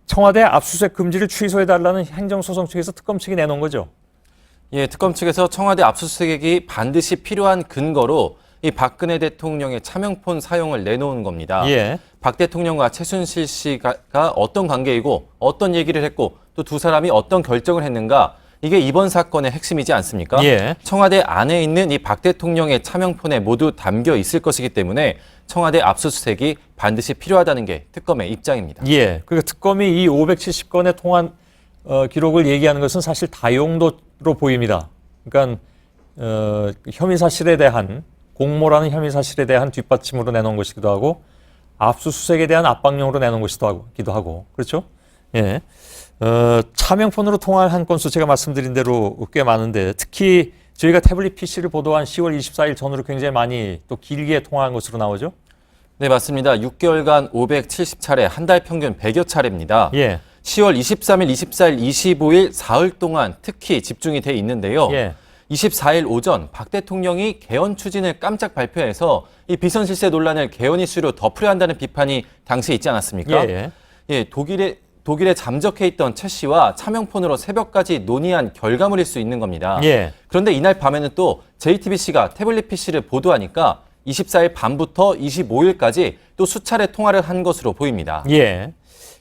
청와대 압수수색 금지를 취소해달라는 행정소송 측에서 특검 측이 내놓은 거죠? 예, 특검 측에서 청와대 압수수색이 반드시 필요한 근거로 이 박근혜 대통령의 차명폰 사용을 내놓은 겁니다. 예. 박 대통령과 최순실 씨가 어떤 관계이고 어떤 얘기를 했고 또 두 사람이 어떤 결정을 했는가 이게 이번 사건의 핵심이지 않습니까? 예. 청와대 안에 있는 이 박 대통령의 차명폰에 모두 담겨 있을 것이기 때문에 청와대 압수수색이 반드시 필요하다는 게 특검의 입장입니다. 예. 그러니까 특검이 이 570건의 통화 기록을 얘기하는 것은 사실 다용도로 보입니다. 그러니까 혐의 사실에 대한 공모라는 혐의 사실에 대한 뒷받침으로 내놓은 것이기도 하고 압수수색에 대한 압박용으로 내놓은 것이기도 하고 그렇죠? 예. 차명폰으로 통화를 한 건수 제가 말씀드린 대로 꽤 많은데 특히 저희가 태블릿 PC를 보도한 10월 24일 전후로 굉장히 많이 또 길게 통화한 것으로 나오죠? 네, 맞습니다. 6개월간 570차례, 한 달 평균 100여 차례입니다. 예. 10월 23일, 24일, 25일 사흘 동안 특히 집중이 돼 있는데요. 예. 24일 오전 박 대통령이 개헌 추진을 깜짝 발표해서 이 비선실세 논란을 개헌 이슈로 덮으려 한다는 비판이 당시에 있지 않았습니까? 예, 독일에 잠적해 있던 최 씨와 차명폰으로 새벽까지 논의한 결과물일 수 있는 겁니다. 예. 그런데 이날 밤에는 또 JTBC가 태블릿 PC를 보도하니까 24일 밤부터 25일까지 또 수차례 통화를 한 것으로 보입니다. 예.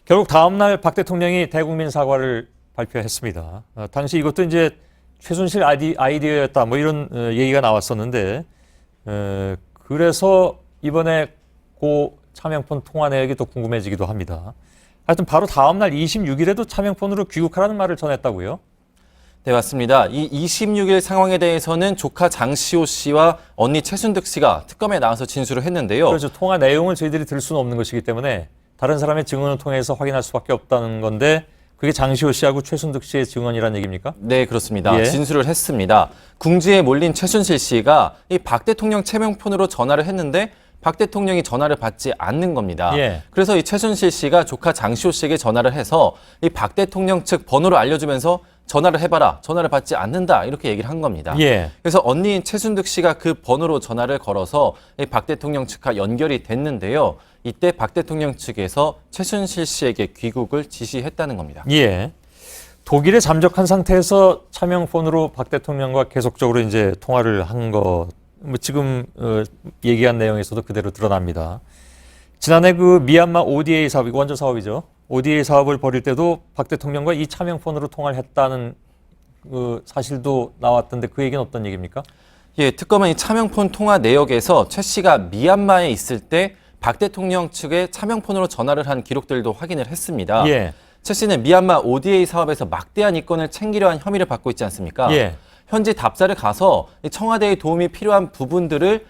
결국 다음 날 박 대통령이 대국민 사과를 발표했습니다. 당시 이것도 이제 최순실 아이디어였다 뭐 이런 얘기가 나왔었는데 그래서 이번에 고 차명폰 통화 내역이 또 궁금해지기도 합니다. 하여튼 바로 다음 날 26일에도 차명폰으로 귀국하라는 말을 전했다고요? 네, 맞습니다. 이 26일 상황에 대해서는 조카 장시호 씨와 언니 최순득 씨가 특검에 나와서 진술을 했는데요. 그렇죠. 통화 내용을 저희들이 들 수는 없는 것이기 때문에 다른 사람의 증언을 통해서 확인할 수밖에 없다는 건데 그게 장시호 씨하고 최순득 씨의 증언이란 얘기입니까? 네, 그렇습니다. 예. 진술을 했습니다. 궁지에 몰린 최순실 씨가 이 박 대통령 채명폰으로 전화를 했는데 박 대통령이 전화를 받지 않는 겁니다. 예. 그래서 이 최순실 씨가 조카 장시호 씨에게 전화를 해서 이 박 대통령 측 번호를 알려주면서 전화를 해봐라. 전화를 받지 않는다. 이렇게 얘기를 한 겁니다. 예. 그래서 언니인 최순득 씨가 그 번호로 전화를 걸어서 이 박 대통령 측과 연결이 됐는데요. 이때 박 대통령 측에서 최순실 씨에게 귀국을 지시했다는 겁니다. 예. 독일에 잠적한 상태에서 차명폰으로 박 대통령과 계속적으로 이제 통화를 한 거, 뭐 지금 얘기한 내용에서도 그대로 드러납니다. 지난해 그 미얀마 ODA 사업, 이거 원조 사업이죠. ODA 사업을 벌일 때도 박 대통령과 이 차명폰으로 통화를 했다는 그 사실도 나왔던데 그 얘기는 어떤 얘기입니까? 예, 특검은 이 차명폰 통화 내역에서 최 씨가 미얀마에 있을 때 박 대통령 측에 차명폰으로 전화를 한 기록들도 확인을 했습니다. 예. 최 씨는 미얀마 ODA 사업에서 막대한 이권을 챙기려 한 혐의를 받고 있지 않습니까? 예. 현지 답사를 가서 청와대의 도움이 필요한 부분들을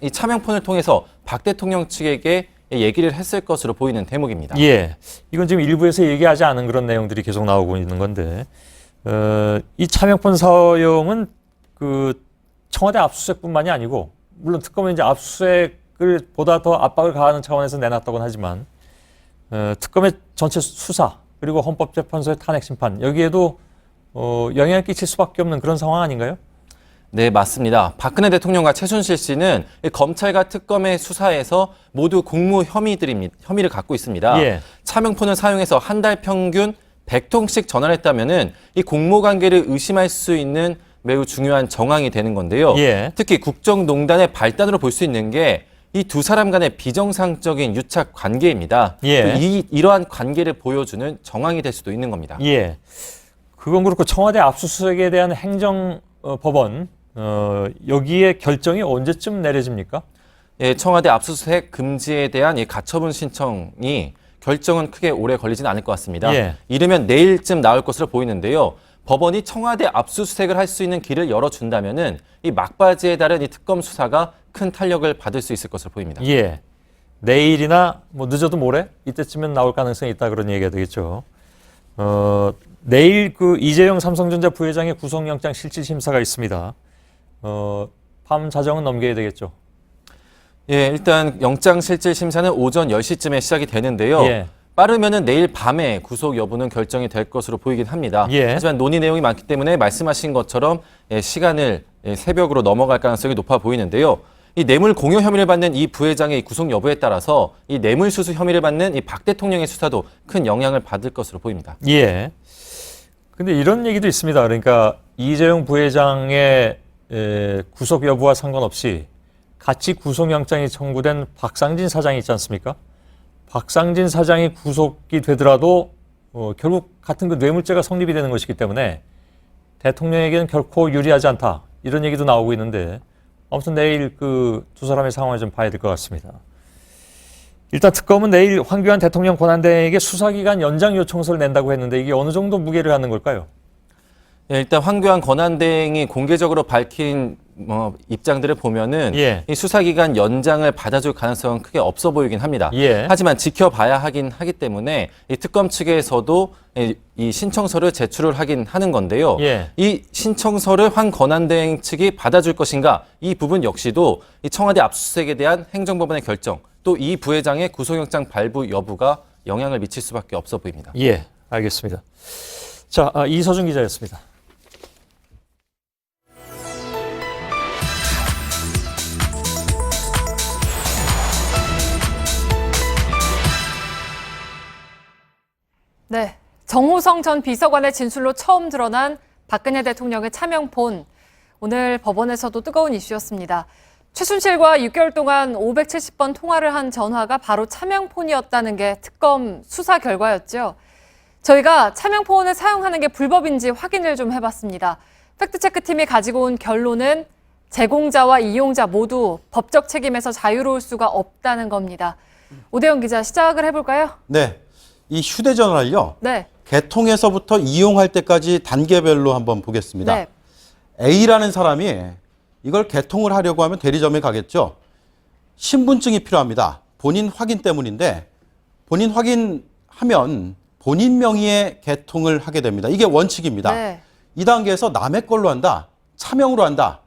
이 차명폰을 통해서 박 대통령 측에게 얘기를 했을 것으로 보이는 대목입니다. 예. 이건 지금 일부에서 얘기하지 않은 그런 내용들이 계속 나오고 있는 건데, 이 차명폰 사용은 그 청와대 압수수색뿐만이 아니고, 물론 특검은 이제 압수수색을 보다 더 압박을 가하는 차원에서 내놨다고는 하지만, 특검의 전체 수사, 그리고 헌법재판소의 탄핵 심판, 여기에도 영향을 끼칠 수밖에 없는 그런 상황 아닌가요? 네, 맞습니다. 박근혜 대통령과 최순실 씨는 검찰과 특검의 수사에서 모두 공무 혐의를 갖고 있습니다. 예. 차명폰을 사용해서 한 달 평균 100통씩 전화를 했다면은 이 공모 관계를 의심할 수 있는 매우 중요한 정황이 되는 건데요. 예. 특히 국정농단의 발단으로 볼 수 있는 게 이 두 사람 간의 비정상적인 유착 관계입니다. 예. 이러한 관계를 보여주는 정황이 될 수도 있는 겁니다. 예. 그건 그렇고 청와대 압수수색에 대한 행정법원, 여기에 결정이 언제쯤 내려집니까? 예, 청와대 압수수색 금지에 대한 이 가처분 신청이 결정은 크게 오래 걸리진 않을 것 같습니다. 예. 이르면 내일쯤 나올 것으로 보이는데요. 법원이 청와대 압수수색을 할 수 있는 길을 열어준다면은 이 막바지에 달한 이 특검 수사가 큰 탄력을 받을 수 있을 것으로 보입니다. 예. 내일이나 뭐 늦어도 모레 이때쯤엔 나올 가능성이 있다 그런 얘기가 되겠죠. 내일 그 이재용 삼성전자 부회장의 구속영장 실질심사가 있습니다. 밤 자정은 넘겨야 되겠죠. 예, 일단 영장 실질 심사는 오전 10시쯤에 시작이 되는데요. 예. 빠르면은 내일 밤에 구속 여부는 결정이 될 것으로 보이긴 합니다. 예. 하지만 논의 내용이 많기 때문에 말씀하신 것처럼 시간을 새벽으로 넘어갈 가능성이 높아 보이는데요. 이 뇌물 공여 혐의를 받는 이 부회장의 구속 여부에 따라서 이 뇌물수수 혐의를 받는 이 박 대통령의 수사도 큰 영향을 받을 것으로 보입니다. 예. 근데 이런 얘기도 있습니다. 그러니까 이재용 부회장의 구속 여부와 상관없이 같이 구속영장이 청구된 박상진 사장이 있지 않습니까? 박상진 사장이 구속이 되더라도 결국 같은 그 뇌물죄가 성립이 되는 것이기 때문에 대통령에게는 결코 유리하지 않다. 이런 얘기도 나오고 있는데 아무튼 내일 그 두 사람의 상황을 좀 봐야 될 것 같습니다. 일단 특검은 내일 황교안 대통령 권한대행에게 수사기간 연장 요청서를 낸다고 했는데 이게 어느 정도 무게를 갖는 걸까요? 예, 일단 황교안 권한대행이 공개적으로 밝힌 입장들을 보면은 예. 이 수사기간 연장을 받아줄 가능성은 크게 없어 보이긴 합니다. 예. 하지만 지켜봐야 하기 때문에 이 특검 측에서도 이 신청서를 제출을 하긴 하는 건데요. 예. 이 신청서를 황 권한대행 측이 받아줄 것인가 이 부분 역시도 이 청와대 압수수색에 대한 행정법원의 결정 또 이 부회장의 구속영장 발부 여부가 영향을 미칠 수밖에 없어 보입니다. 예, 알겠습니다. 자, 이서준 기자였습니다. 네, 정호성 전 비서관의 진술로 처음 드러난 박근혜 대통령의 차명폰. 오늘 법원에서도 뜨거운 이슈였습니다. 최순실과 6개월 동안 570번 통화를 한 전화가 바로 차명폰이었다는 게 특검 수사 결과였죠. 저희가 차명폰을 사용하는 게 불법인지 확인을 좀 해봤습니다. 팩트체크팀이 가지고 온 결론은 제공자와 이용자 모두 법적 책임에서 자유로울 수가 없다는 겁니다. 오대영 기자, 시작을 해볼까요? 네. 이 휴대전화를요. 네. 개통에서부터 이용할 때까지 단계별로 한번 보겠습니다. 네. A라는 사람이 이걸 개통을 하려고 하면 대리점에 가겠죠. 신분증이 필요합니다. 본인 확인 때문인데 본인 확인하면 본인 명의의 개통을 하게 됩니다. 이게 원칙입니다. 네. 이 단계에서 남의 걸로 한다, 차명으로 한다,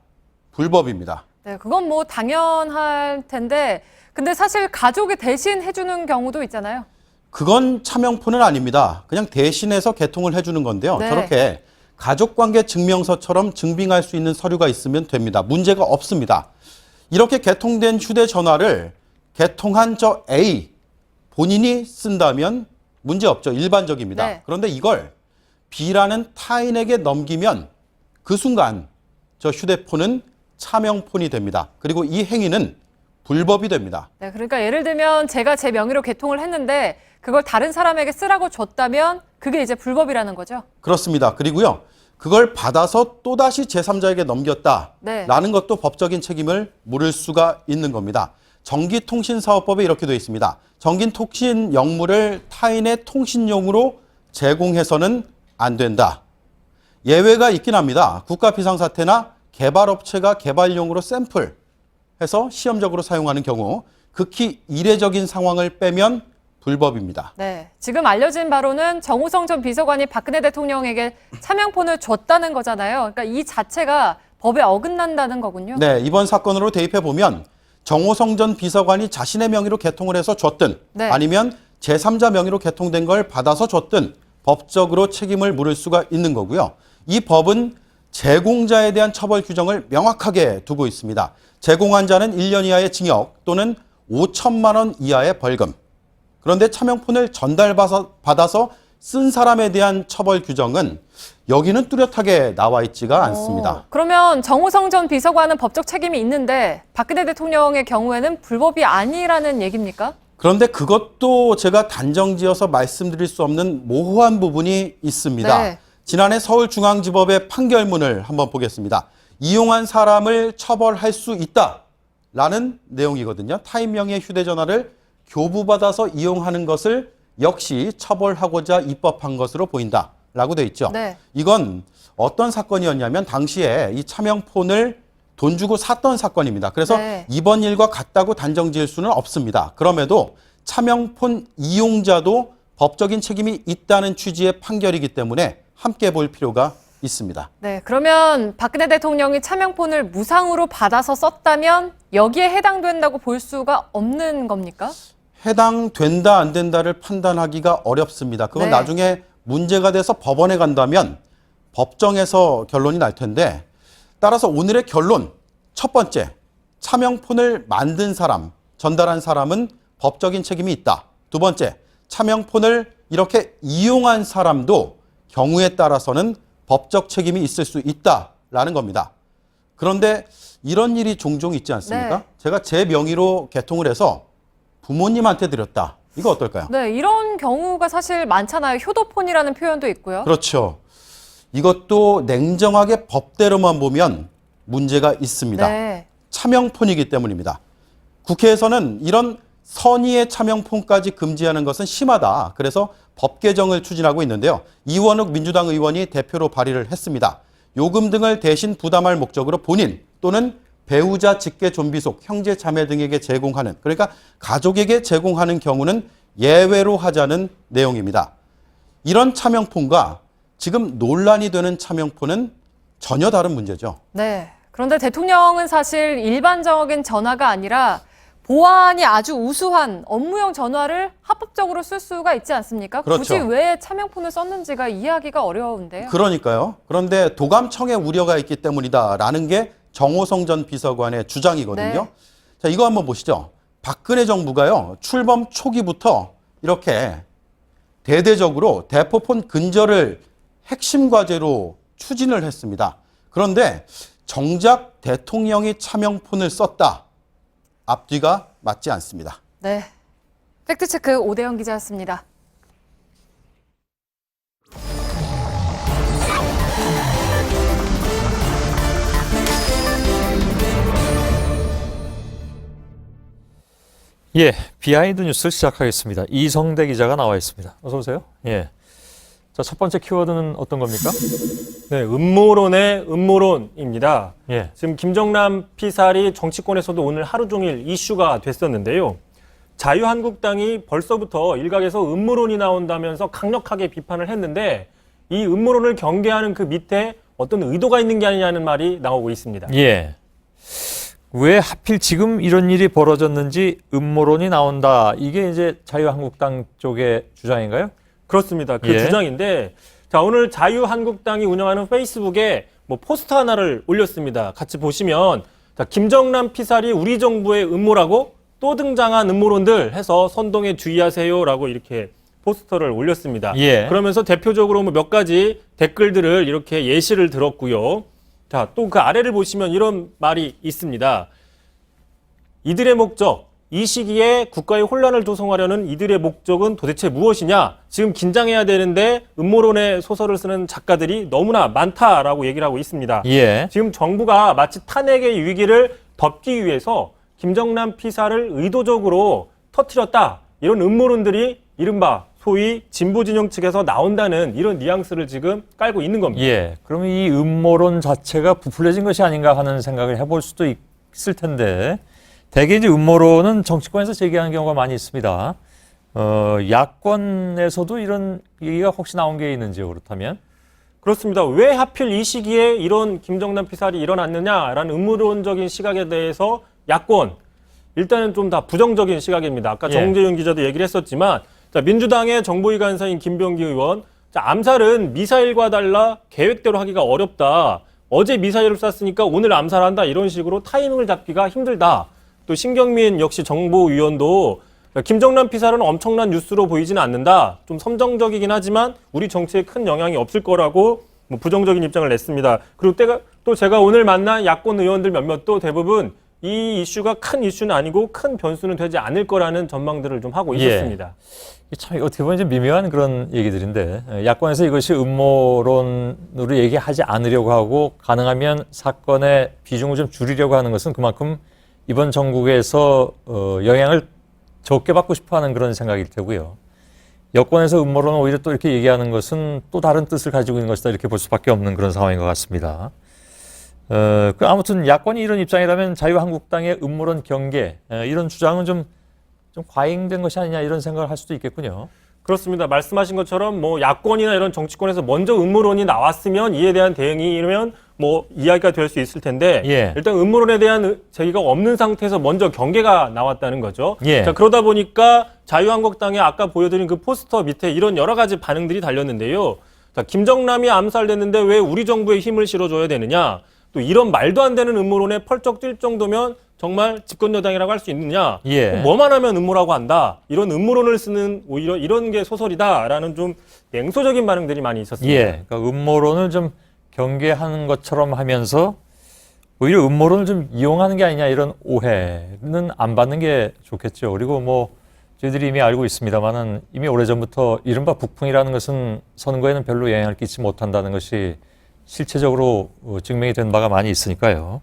불법입니다. 네, 그건 뭐 당연할 텐데, 근데 사실 가족이 대신 해주는 경우도 있잖아요. 그건 차명폰은 아닙니다. 그냥 대신해서 개통을 해주는 건데요. 네. 저렇게 가족관계 증명서처럼 증빙할 수 있는 서류가 있으면 됩니다. 문제가 없습니다. 이렇게 개통된 휴대전화를 개통한 저 A 본인이 쓴다면 문제 없죠. 일반적입니다. 네. 그런데 이걸 B라는 타인에게 넘기면 그 순간 저 휴대폰은 차명폰이 됩니다. 그리고 이 행위는 불법이 됩니다. 네, 그러니까 예를 들면 제가 제 명의로 개통을 했는데 그걸 다른 사람에게 쓰라고 줬다면 그게 이제 불법이라는 거죠. 그렇습니다. 그리고요, 그걸 받아서 또다시 제3자에게 넘겼다라는 네. 것도 법적인 책임을 물을 수가 있는 겁니다. 전기통신사업법에 이렇게 되어 있습니다. 전기통신 역물을 타인의 통신용으로 제공해서는 안 된다. 예외가 있긴 합니다. 국가 비상사태나 개발업체가 개발용으로 샘플해서 시험적으로 사용하는 경우, 극히 이례적인 상황을 빼면 불법입니다. 네, 지금 알려진 바로는 정호성 전 비서관이 박근혜 대통령에게 차명폰을 줬다는 거잖아요. 그러니까 이 자체가 법에 어긋난다는 거군요. 네, 이번 사건으로 대입해 보면 정호성 전 비서관이 자신의 명의로 개통을 해서 줬든 네. 아니면 제3자 명의로 개통된 걸 받아서 줬든 법적으로 책임을 물을 수가 있는 거고요. 이 법은 제공자에 대한 처벌 규정을 명확하게 두고 있습니다. 제공한 자는 1년 이하의 징역 또는 5천만 원 이하의 벌금. 그런데 차명폰을 전달받아서 쓴 사람에 대한 처벌 규정은 여기는 뚜렷하게 나와 있지가 않습니다. 그러면 정호성 전 비서관은 법적 책임이 있는데 박근혜 대통령의 경우에는 불법이 아니라는 얘기입니까? 그런데 그것도 제가 단정지어서 말씀드릴 수 없는 모호한 부분이 있습니다. 네. 지난해 서울중앙지법의 판결문을 한번 보겠습니다. 이용한 사람을 처벌할 수 있다라는 내용이거든요. 타인 명의의 휴대전화를 교부받아서 이용하는 것을 역시 처벌하고자 입법한 것으로 보인다라고 돼 있죠. 네. 이건 어떤 사건이었냐면 당시에 이 차명폰을 돈 주고 샀던 사건입니다. 그래서 네. 이번 일과 같다고 단정 지을 수는 없습니다. 그럼에도 차명폰 이용자도 법적인 책임이 있다는 취지의 판결이기 때문에 함께 볼 필요가 있습니다. 네, 그러면 박근혜 대통령이 차명폰을 무상으로 받아서 썼다면 여기에 해당된다고 볼 수가 없는 겁니까? 해당된다 안 된다를 판단하기가 어렵습니다. 그건 네. 나중에 문제가 돼서 법원에 간다면 법정에서 결론이 날 텐데, 따라서 오늘의 결론, 첫 번째, 차명폰을 만든 사람, 전달한 사람은 법적인 책임이 있다. 두 번째, 차명폰을 이렇게 이용한 사람도 경우에 따라서는 법적 책임이 있을 수 있다라는 겁니다. 그런데 이런 일이 종종 있지 않습니까? 네. 제가 제 명의로 개통을 해서 부모님한테 드렸다. 이거 어떨까요? 네, 이런 경우가 사실 많잖아요. 효도폰이라는 표현도 있고요. 그렇죠. 이것도 냉정하게 법대로만 보면 문제가 있습니다. 네. 차명폰이기 때문입니다. 국회에서는 이런 선의의 차명폰까지 금지하는 것은 심하다. 그래서 법 개정을 추진하고 있는데요. 이원욱 민주당 의원이 대표로 발의를 했습니다. 요금 등을 대신 부담할 목적으로 본인 또는 배우자, 직계, 좀비속, 형제, 자매 등에게 제공하는, 그러니까 가족에게 제공하는 경우는 예외로 하자는 내용입니다. 이런 차명폰과 지금 논란이 되는 차명폰은 전혀 다른 문제죠. 네. 그런데 대통령은 사실 일반적인 전화가 아니라 보안이 아주 우수한 업무용 전화를 합법적으로 쓸 수가 있지 않습니까? 그렇죠. 굳이 왜 차명폰을 썼는지가 이해하기가 어려운데요. 그러니까요. 그런데 도감청의 우려가 있기 때문이다라는 게 정호성 전 비서관의 주장이거든요. 네. 자, 이거 한번 보시죠. 박근혜 정부가요, 출범 초기부터 이렇게 대대적으로 대포폰 근절을 핵심 과제로 추진을 했습니다. 그런데 정작 대통령이 차명폰을 썼다. 앞뒤가 맞지 않습니다. 네. 팩트체크 오대영 기자였습니다. 예, 비하인드 뉴스 시작하겠습니다. 이성대 기자가 나와 있습니다. 어서 오세요. 예. 자, 첫 번째 키워드는 어떤 겁니까? 네, 음모론의 음모론입니다. 예. 지금 김정남 피살이 정치권에서도 오늘 하루 종일 이슈가 됐었는데요. 자유한국당이 벌써부터 일각에서 음모론이 나온다면서 강력하게 비판을 했는데 이 음모론을 경계하는 그 밑에 어떤 의도가 있는 게 아니냐는 말이 나오고 있습니다. 예. 왜 하필 지금 이런 일이 벌어졌는지 음모론이 나온다. 이게 이제 자유한국당 쪽의 주장인가요? 그렇습니다. 그 예. 주장인데 자, 오늘 자유한국당이 운영하는 페이스북에 뭐 포스터 하나를 올렸습니다. 같이 보시면 자, 김정남 피살이 우리 정부의 음모라고 또 등장한 음모론들 해서 선동에 주의하세요라고 이렇게 포스터를 올렸습니다. 예. 그러면서 대표적으로 뭐 몇 가지 댓글들을 이렇게 예시를 들었고요. 자, 또 그 아래를 보시면 이런 말이 있습니다. 이들의 목적, 이 시기에 국가의 혼란을 조성하려는 이들의 목적은 도대체 무엇이냐? 지금 긴장해야 되는데 음모론의 소설을 쓰는 작가들이 너무나 많다라고 얘기를 하고 있습니다. 예. 지금 정부가 마치 탄핵의 위기를 덮기 위해서 김정남 피살을 의도적으로 터뜨렸다. 이런 음모론들이 이른바 소위 진보 진영 측에서 나온다는 이런 뉘앙스를 지금 깔고 있는 겁니다. 예. 그러면 이 음모론 자체가 부풀려진 것이 아닌가 하는 생각을 해볼 수도 있을 텐데 대개 이제 음모론은 정치권에서 제기하는 경우가 많이 있습니다. 야권에서도 이런 얘기가 혹시 나온 게 있는지요, 그렇다면? 그렇습니다. 왜 하필 이 시기에 이런 김정남 피살이 일어났느냐라는 음모론적인 시각에 대해서 야권, 일단은 좀 다 부정적인 시각입니다. 아까 예. 정재윤 기자도 얘기를 했었지만 자, 민주당의 정보위 간사인 김병기 의원, 자, 암살은 미사일과 달라 계획대로 하기가 어렵다. 어제 미사일을 쐈으니까 오늘 암살한다. 이런 식으로 타이밍을 잡기가 힘들다. 또 신경민 역시 정보위원도 김정남 피살은 엄청난 뉴스로 보이지는 않는다. 좀 섬정적이긴 하지만 우리 정치에 큰 영향이 없을 거라고 뭐 부정적인 입장을 냈습니다. 그리고 또 제가 오늘 만난 야권 의원들 몇몇도 대부분 이 이슈가 큰 이슈는 아니고 큰 변수는 되지 않을 거라는 전망들을 좀 하고 있었습니다. 예. 참 어떻게 보면 좀 미묘한 그런 얘기들인데 야권에서 이것이 음모론으로 얘기하지 않으려고 하고 가능하면 사건의 비중을 좀 줄이려고 하는 것은 그만큼 이번 정국에서 영향을 적게 받고 싶어하는 그런 생각일 테고요. 여권에서 음모론을 오히려 또 이렇게 얘기하는 것은 또 다른 뜻을 가지고 있는 것이다 이렇게 볼 수밖에 없는 그런 상황인 것 같습니다. 아무튼 야권이 이런 입장이라면 자유한국당의 음모론 경계 이런 주장은 좀 과잉된 것이 아니냐 이런 생각을 할 수도 있겠군요. 그렇습니다. 말씀하신 것처럼 뭐 야권이나 이런 정치권에서 먼저 음모론이 나왔으면 이에 대한 대응이면 뭐 이야기가 될 수 있을 텐데 예. 일단 음모론에 대한 제기가 없는 상태에서 먼저 경계가 나왔다는 거죠. 예. 자, 그러다 보니까 자유한국당에 아까 보여드린 그 포스터 밑에 이런 여러 가지 반응들이 달렸는데요. 자, 김정남이 암살됐는데 왜 우리 정부에 힘을 실어줘야 되느냐? 또 이런 말도 안 되는 음모론에 펄쩍 뛸 정도면 정말 집권여당이라고 할 수 있느냐? 예. 뭐만 하면 음모라고 한다. 이런 음모론을 쓰는 오히려 이런 게 소설이다라는 좀 냉소적인 반응들이 많이 있었습니다. 예, 그러니까 음모론을 좀 경계하는 것처럼 하면서 오히려 음모론을 좀 이용하는 게 아니냐 이런 오해는 안 받는 게 좋겠죠. 그리고 뭐 저희들이 이미 알고 있습니다만은 이미 오래전부터 이른바 북풍이라는 것은 선거에는 별로 영향을 끼치지 못한다는 것이 실체적으로 증명이 된 바가 많이 있으니까요.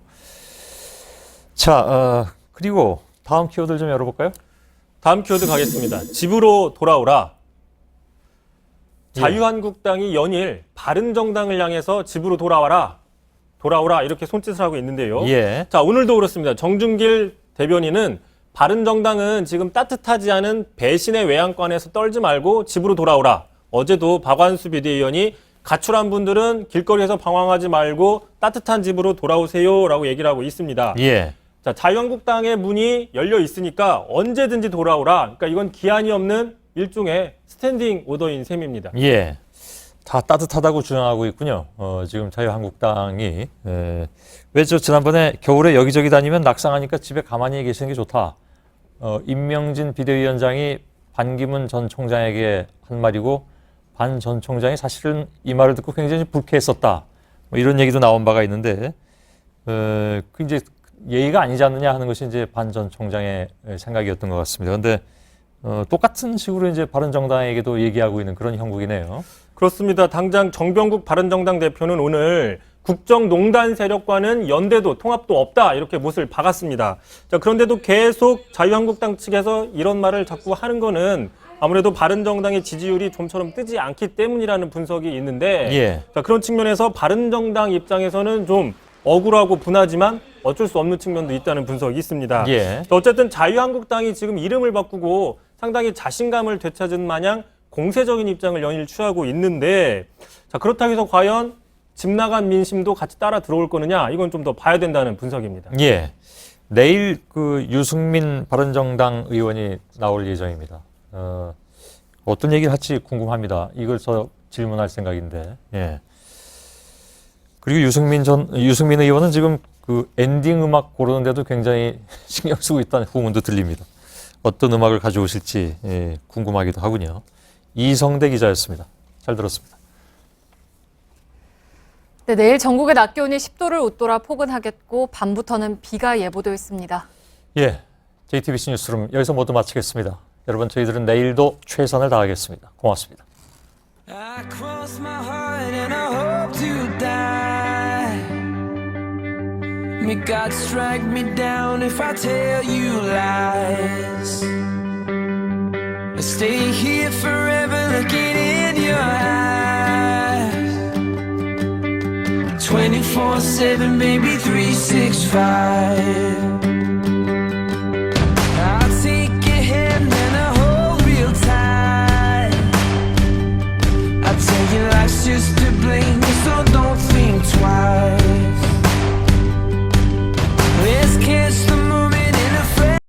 자, 그리고 다음 키워드를 좀 열어볼까요? 다음 키워드 가겠습니다. 집으로 돌아오라. 자유한국당이 연일 바른정당을 향해서 집으로 돌아와라. 돌아오라 이렇게 손짓을 하고 있는데요. 예. 자, 오늘도 그렇습니다. 정준길 대변인은 바른정당은 지금 따뜻하지 않은 배신의 외양간에서 떨지 말고 집으로 돌아오라. 어제도 박완수 비대위원이 가출한 분들은 길거리에서 방황하지 말고 따뜻한 집으로 돌아오세요라고 얘기를 하고 있습니다. 예. 자, 자유한국당의 문이 열려 있으니까 언제든지 돌아오라. 그러니까 이건 기한이 없는 일종의 스탠딩 오더인 셈입니다. 예. 다 따뜻하다고 주장하고 있군요. 지금 자유한국당이. 왜 저 지난번에 겨울에 여기저기 다니면 낙상하니까 집에 가만히 계시는 게 좋다. 임명진 비대위원장이 반기문 전 총장에게 한 말이고 반 전 총장이 사실은 이 말을 듣고 굉장히 불쾌했었다. 뭐 이런 얘기도 나온 바가 있는데 그 이제 예의가 아니지 않느냐 하는 것이 이제 반 전 총장의 생각이었던 것 같습니다. 그런데 똑같은 식으로 이제 바른정당에게도 얘기하고 있는 그런 형국이네요. 그렇습니다. 당장 정병국 바른정당 대표는 오늘 국정농단 세력과는 연대도 통합도 없다 이렇게 못을 박았습니다. 자, 그런데도 계속 자유한국당 측에서 이런 말을 자꾸 하는 거는 아무래도 바른정당의 지지율이 좀처럼 뜨지 않기 때문이라는 분석이 있는데 예. 자, 그런 측면에서 바른정당 입장에서는 좀 억울하고 분하지만 어쩔 수 없는 측면도 있다는 분석이 있습니다. 예. 어쨌든 자유한국당이 지금 이름을 바꾸고 상당히 자신감을 되찾은 마냥 공세적인 입장을 연일 취하고 있는데 자, 그렇다고 해서 과연 집 나간 민심도 같이 따라 들어올 거느냐 이건 좀 더 봐야 된다는 분석입니다. 예. 내일 그 유승민 바른정당 의원이 나올 예정입니다. 어떤 얘기를 할지 궁금합니다. 이걸 저 질문할 생각인데. 예. 그리고 유승민 의원은 지금 그 엔딩 음악 고르는데도 굉장히 신경 쓰고 있다는 후문도 들립니다. 어떤 음악을 가져오실지 궁금하기도 하군요. 이성대 기자였습니다. 잘 들었습니다. 네, 내일 전국의 낮 기온이 10도를 웃돌아 포근하겠고 밤부터는 비가 예보되어 있습니다. 예, JTBC 뉴스룸 여기서 모두 마치겠습니다. 여러분 저희들은 내일도 최선을 다하겠습니다. 고맙습니다. I cross my heart and I hope to die. May God strike me down if I tell you lies. I stay here forever looking in your eyes. 24/7, baby, 365.